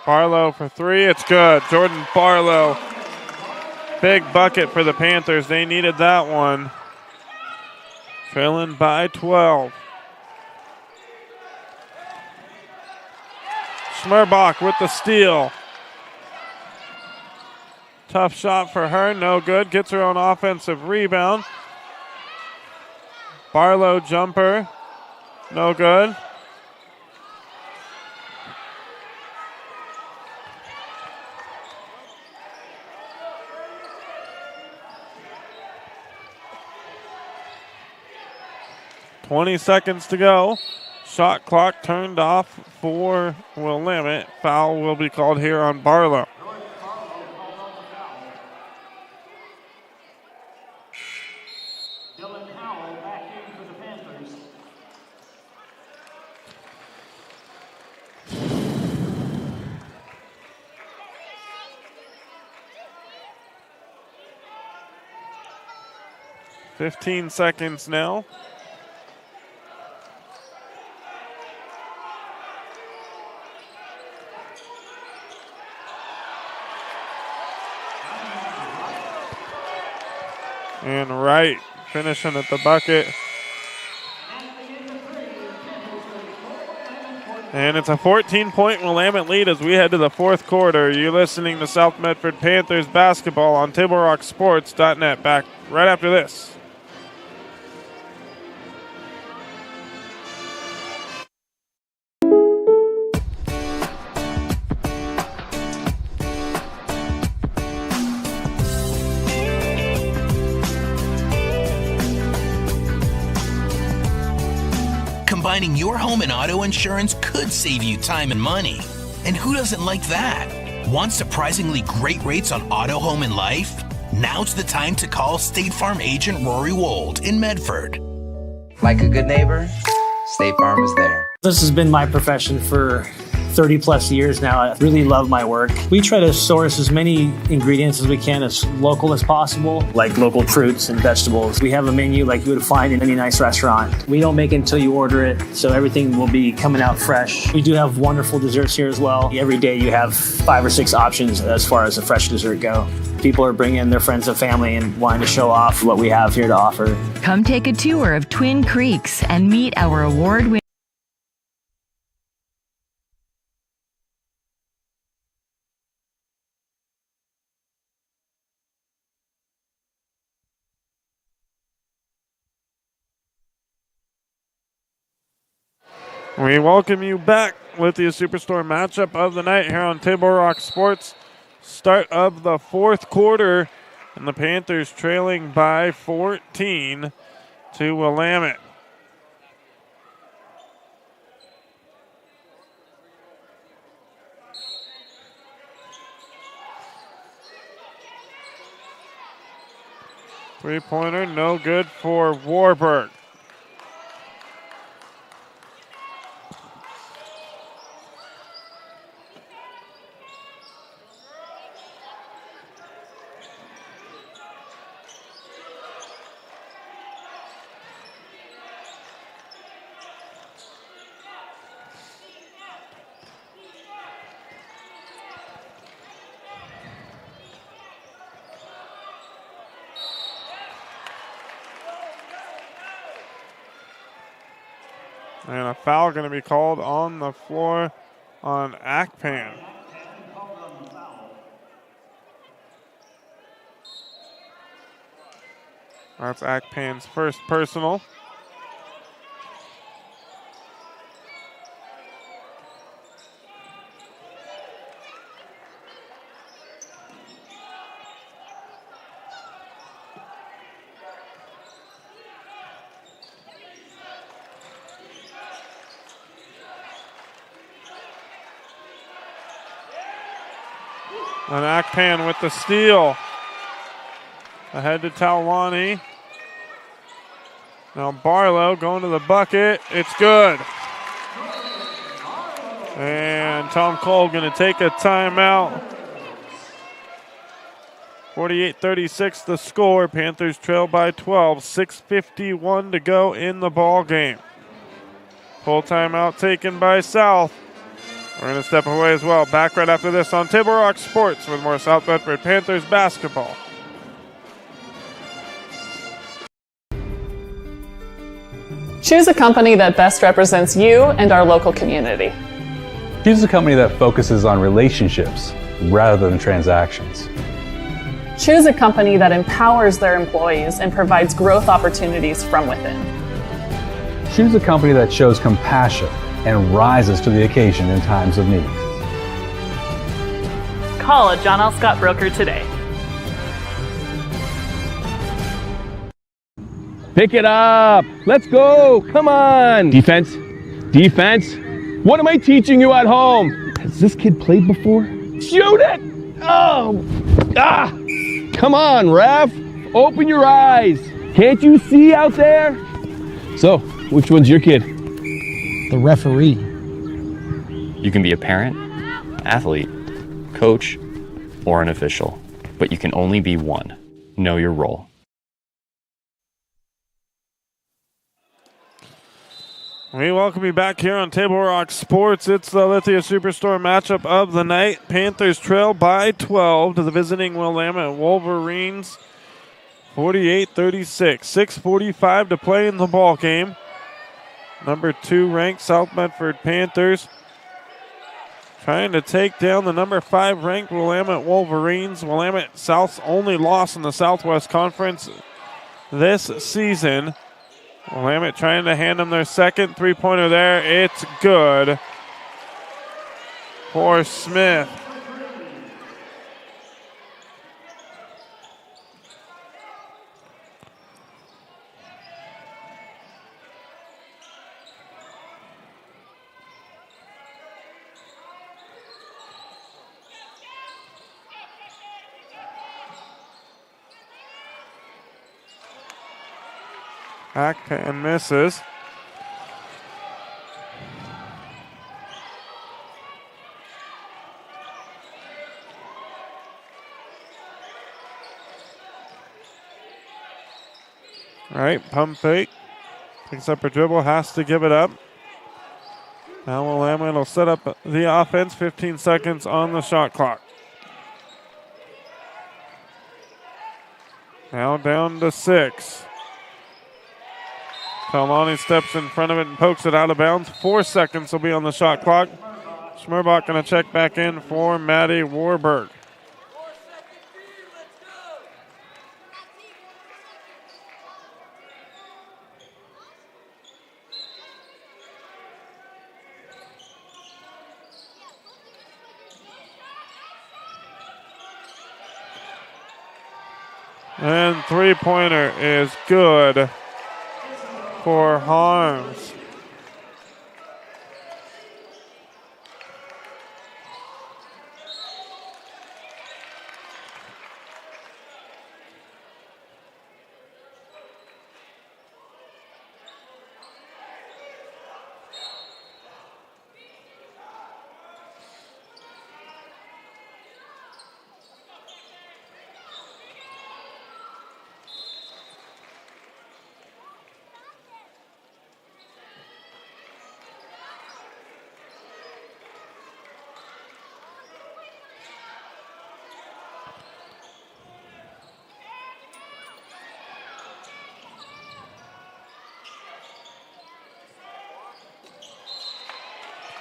Barlow for three, it's good. Jordan Barlow, big bucket for the Panthers. They needed that one. Trailing by 12. Schmerbach with the steal. Tough shot for her, no good. Gets her own offensive rebound. Barlow jumper, no good. .20 seconds to go. Shot clock turned off for Willamette. Foul will be called here on Barlow. Dylan Howell back in for the Panthers. .15 seconds now. And Wright finishing at the bucket. And it's a 14-point Willamette lead as we head to the fourth quarter. You're listening to South Medford Panthers basketball on TableRockSports.net. Back right after this. Combining your home and auto insurance could save you time and money. And who doesn't like that? Want surprisingly great rates on auto, home, and life? Now's the time to call State Farm agent Rory Wold in Medford. Like a good neighbor, State Farm is there. This has been my profession for 30 plus years now. I really love my work. We try to source as many ingredients as we can as local as possible, like local fruits and vegetables. We have a menu like you would find in any nice restaurant. We don't make it until you order it, so everything will be coming out fresh. We do have wonderful desserts here as well. Every day you have 5 or 6 options as far as a fresh dessert go. People are bringing their friends and family and wanting to show off what we have here to offer. Come take a tour of Twin Creeks and meet our award-winning We welcome you back with the Superstore matchup of the night here on Table Rock Sports. Start of the fourth quarter, and the Panthers trailing by 14 to Willamette. Three-pointer, no good for Warburg. And a foul going to be called on the floor on Akpan. That's Akpan's first personal. And Akpan with the steal. Ahead to Talwani. Now Barlow going to the bucket. It's good. And Tom Cole going to take a timeout. 48-36 the score. Panthers trail by 12. 6:51 to go in the ball game. Full timeout taken by South. We're going to step away as well. Back right after this on Table Rock Sports with more South Medford Panthers basketball. Choose a company that best represents you and our local community. Choose a company that focuses on relationships rather than transactions. Choose a company that empowers their employees and provides growth opportunities from within. Choose a company that shows compassion and rises to the occasion in times of need. Call a John L. Scott broker today. Pick it up. Let's go. Come on. Defense. Defense. What am I teaching you at home? Has this kid played before? Shoot it. Oh. Ah. Come on, ref. Open your eyes. Can't you see out there? So, which one's your kid? The referee. You can be a parent, athlete, coach, or an official, but you can only be one. Know your role. We welcome you back here on Table Rock Sports. It's the Lithia Superstore matchup of the night. Panthers trail by 12 to the visiting Willamette Wolverines. 48-36. 6:45 to play in the ball game. Number 2 ranked South Medford Panthers trying to take down the number 5 ranked Willamette Wolverines. Willamette South's only loss in the Southwest Conference this season. Willamette trying to hand them their second three-pointer there. It's good for Smith. Akpan misses. Right, pump fake. Picks up her dribble, has to give it up. Now Willamette will set up the offense. 15 seconds on the shot clock. Now down to 6. Talani steps in front of it and pokes it out of bounds. 4 seconds will be on the shot clock. Schmerbach going to check back in for Maddie Warburg. And three-pointer is good for Harms.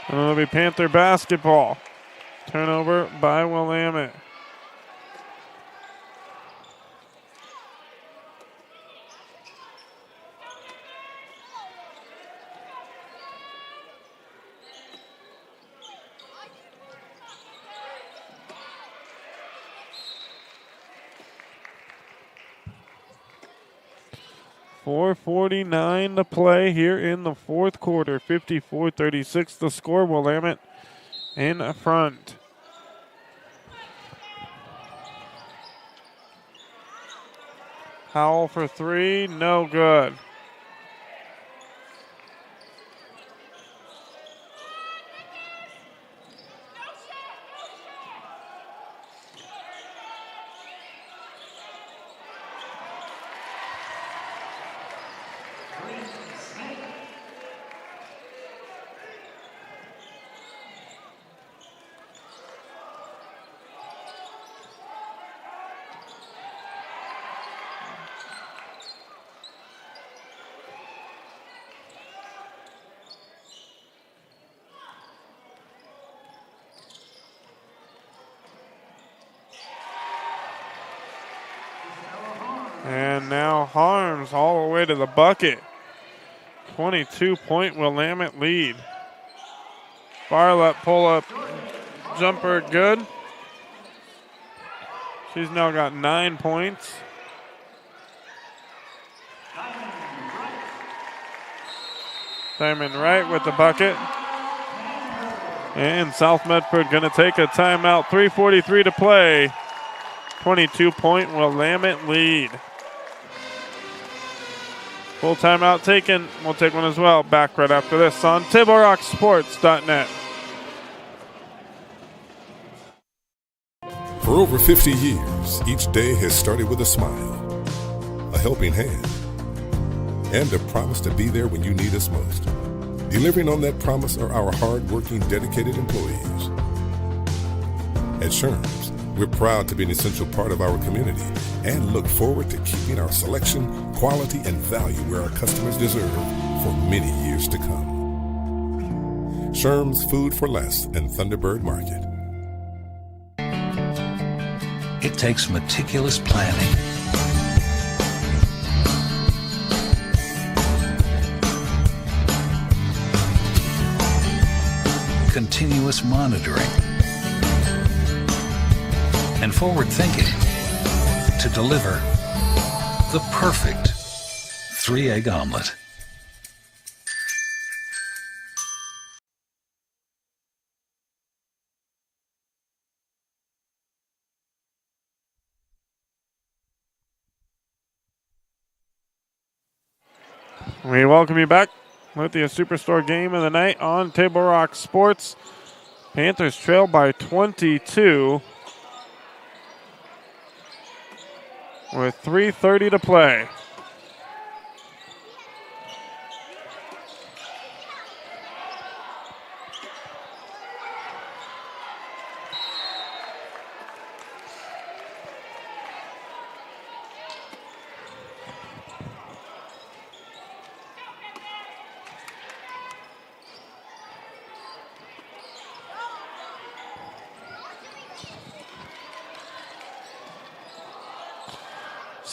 And it'll be Panther basketball. Turnover by Willamette. .449 to play here in the fourth quarter. 54-36 the score. Willamette in front. Howell for three, no good. And now Harms all the way to the bucket. 22-point Willamette lead. Barlett pull-up jumper good. She's now got 9 points. Diamond Wright with the bucket. And South Medford going to take a timeout. 3:43 to play. 22-point Willamette lead. Full timeout taken. We'll take one as well. Back right after this on TableRockSports.net. For over 50 years, each day has started with a smile, a helping hand, and a promise to be there when you need us most. Delivering on that promise are our hard-working, dedicated employees. At Sherms, we're proud to be an essential part of our community and look forward to keeping our selection, quality, and value where our customers deserve for many years to come. Sherms Food for Less and Thunderbird Market. It takes meticulous planning, continuous monitoring, and forward thinking to deliver the perfect 3-egg omelet. We welcome you back with the Superstore game of the night on Table Rock Sports. Panthers trail by 22 with 3:30 to play.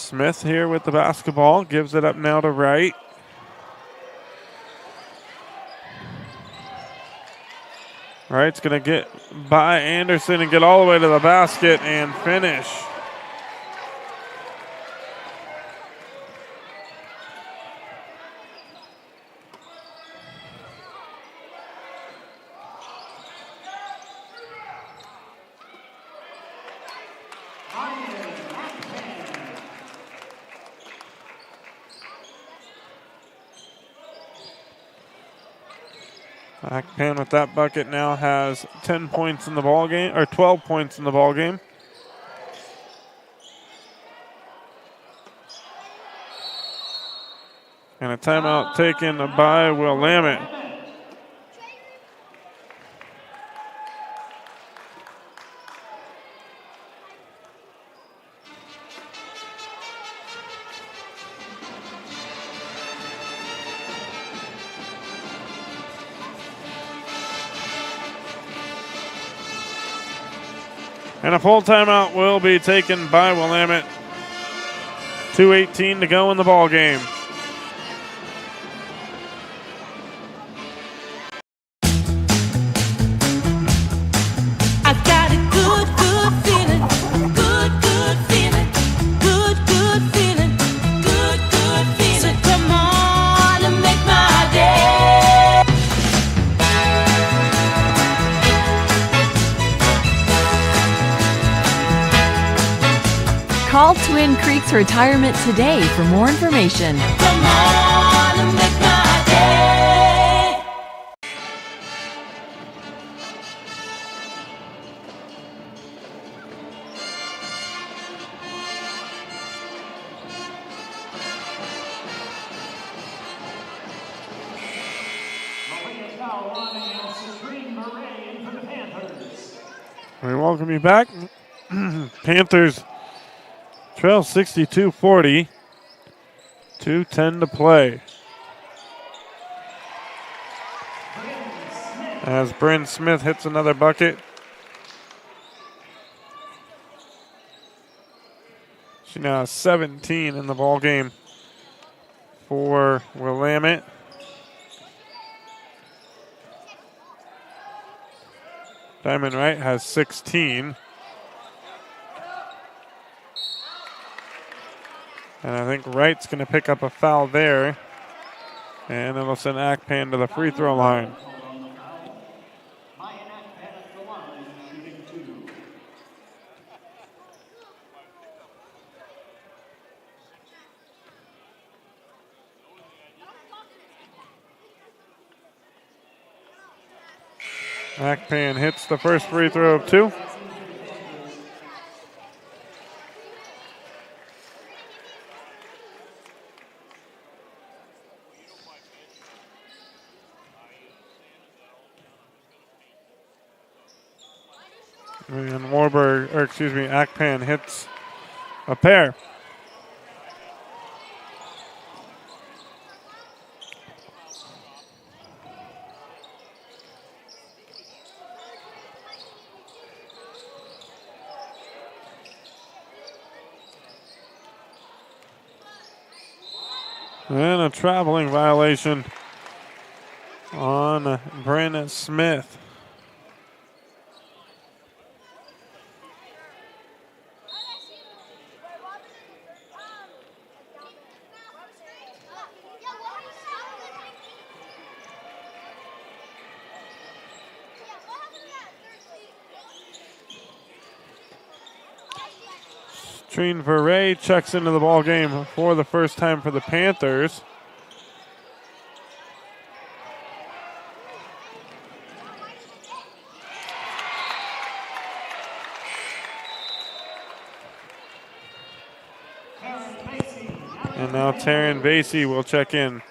Smith here with the basketball. Gives it up now to Wright. Wright's going to get by Anderson and get all the way to the basket and finish. Akpan with that bucket now has 10 points in the ball game, or 12 points in the ball game. And a timeout taken by Willamette. And a full timeout will be taken by Willamette. 2:18 to go in the ball game. I got a good, good feeling. Good, good feeling. Good, good feeling. Good, good feeling. So come on and make my day. Call Twin Creeks Retirement today for more information. Come on and make my day. We welcome you back. Panthers trail 62-40. 2:10 to play. As Bryn Smith hits another bucket. She now has 17 in the ball game for Willamette. Diamond Wright has 16. And I think Wright's going to pick up a foul there. And it'll send Akpan to the free throw line. Akpan hits the first free throw of two. And Akpan hits a pair. And a traveling violation on Bryn Smith. Trine Verrey checks into the ball game for the first time for the Panthers. And now Taryn Vasey will check in.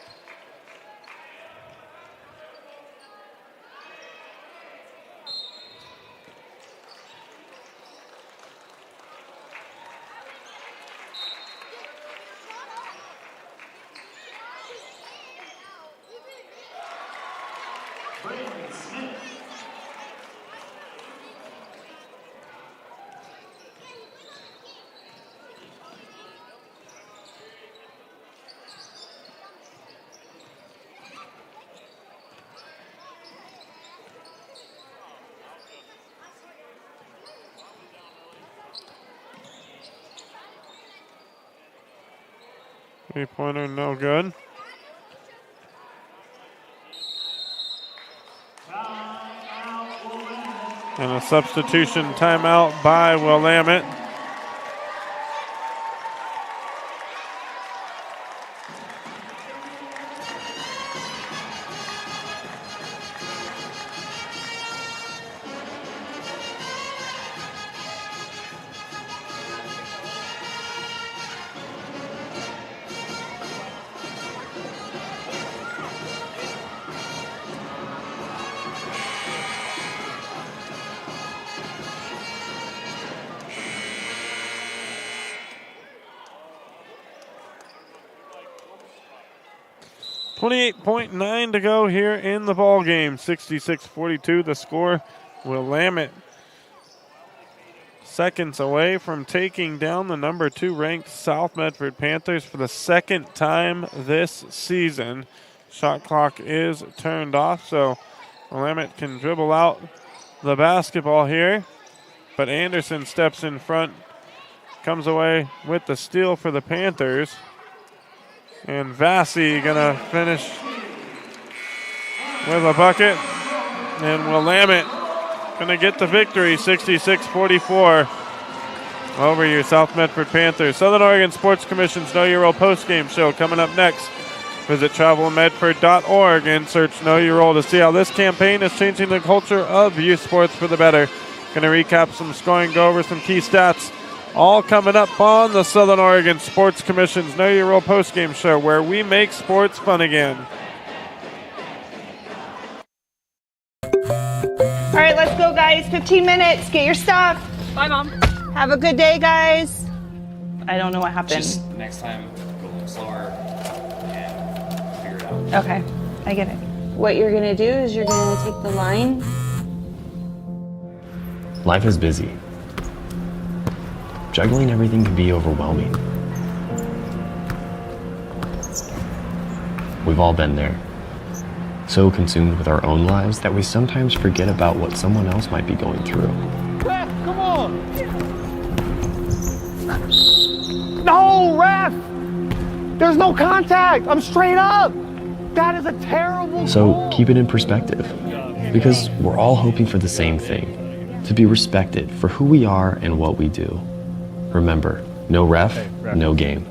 Three-pointer, no good. And a substitution timeout by Willamette. .9 to go here in the ball game. 66-42 the score. Willamette seconds away from taking down the number 2 ranked South Medford Panthers for the second time this season. Shot clock is turned off, so Willamette can dribble out the basketball here. But Anderson steps in front, comes away with the steal for the Panthers. And Vassie gonna finish with a bucket. And Willamette gonna get the victory, 66-44 over your South Medford Panthers. Southern Oregon Sports Commission's Know Your Role postgame show coming up next. Visit travelmedford.org and search Know Your Role to see how this campaign is changing the culture of youth sports for the better. Gonna recap some scoring, go over some key stats. All coming up on the Southern Oregon Sports Commission's Know Your Role postgame show, where we make sports fun again. All right, let's go, guys. 15 minutes. Get your stuff. Bye, Mom. Have a good day, guys. I don't know what happened. Just next time, go a little slower and figure it out. Okay, I get it. What you're going to do is you're going to take the line. Life is busy. Juggling everything can be overwhelming. We've all been there. So consumed with our own lives that we sometimes forget about what someone else might be going through. Ref, come on! No, ref! There's no contact! I'm straight up! That is a terrible So goal. keep it in perspective, because we're all hoping for the same thing, to be respected for who we are and what we do. Remember, no ref, no game.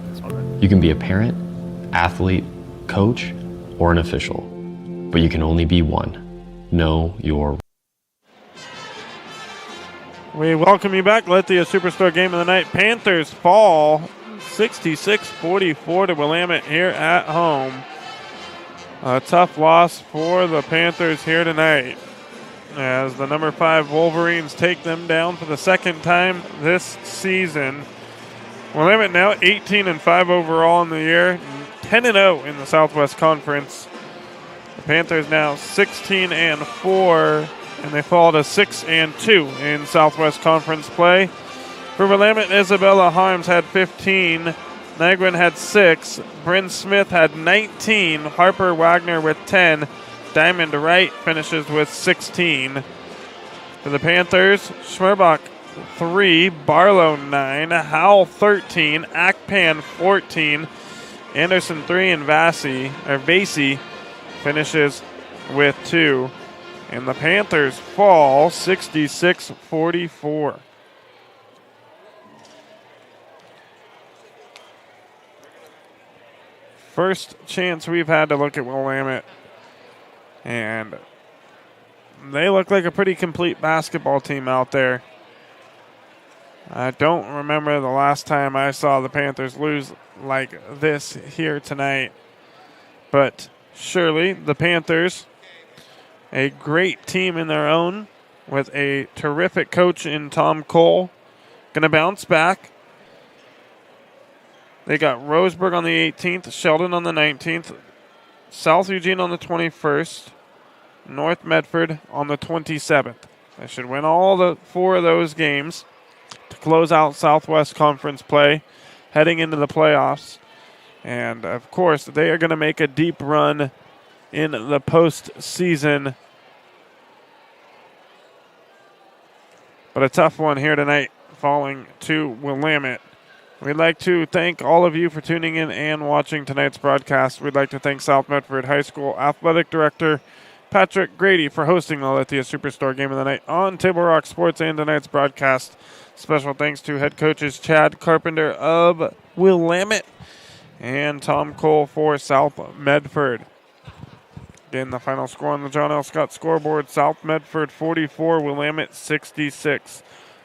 You can be a parent, athlete, coach, or an official, but you can only be one. Know your. We welcome you back. Lithia Superstore game of the night. Panthers fall 66-44 to Willamette here at home. A tough loss for the Panthers here tonight, as the number 5 Wolverines take them down for the second time this season. Willamette now 18-5 overall in the year, 10-0 in the Southwest Conference. The Panthers now 16-4, and they fall to 6-2 in Southwest Conference play. For Willamette, Isabella Harms had 15, Nagwin had 6, Bryn Smith had 19, Harper Wagner with 10, Diamond Wright finishes with 16. For the Panthers, Schmerbach 3, Barlow 9, Howell 13, Akpan 14, Anderson 3, and Vasey finishes with 2. And the Panthers fall 66-44. First chance we've had to look at Willamette, and they look like a pretty complete basketball team out there. I don't remember the last time I saw the Panthers lose like this here tonight. But surely the Panthers, a great team in their own with a terrific coach in Tom Cole, going to bounce back. They got Roseburg on the 18th, Sheldon on the 19th, South Eugene on the 21st, North Medford on the 27th. They should win all the 4 of those games to close out Southwest Conference play heading into the playoffs. And, of course, they are going to make a deep run in the postseason. But a tough one here tonight, falling to Willamette We'd like to thank all of you for tuning in and watching tonight's broadcast. We'd like to thank South Medford High School Athletic Director Patrick Grady for hosting the Lithia Superstore Game of the Night on Table Rock Sports and tonight's broadcast. Special thanks to head coaches Chad Carpenter of Willamette and Tom Cole for South Medford. Again, the final score on the John L. Scott scoreboard, South Medford 44, Willamette 66.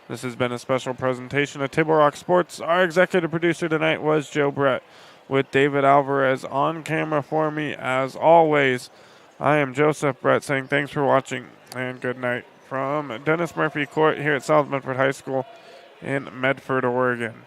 This has been a special presentation of Table Rock Sports. Our executive producer tonight was Joe Brett, with David Alvarez on camera for me as always. I am Joseph Brett saying thanks for watching and good night from Dennis Murphy Court here at South Medford High School in Medford, Oregon.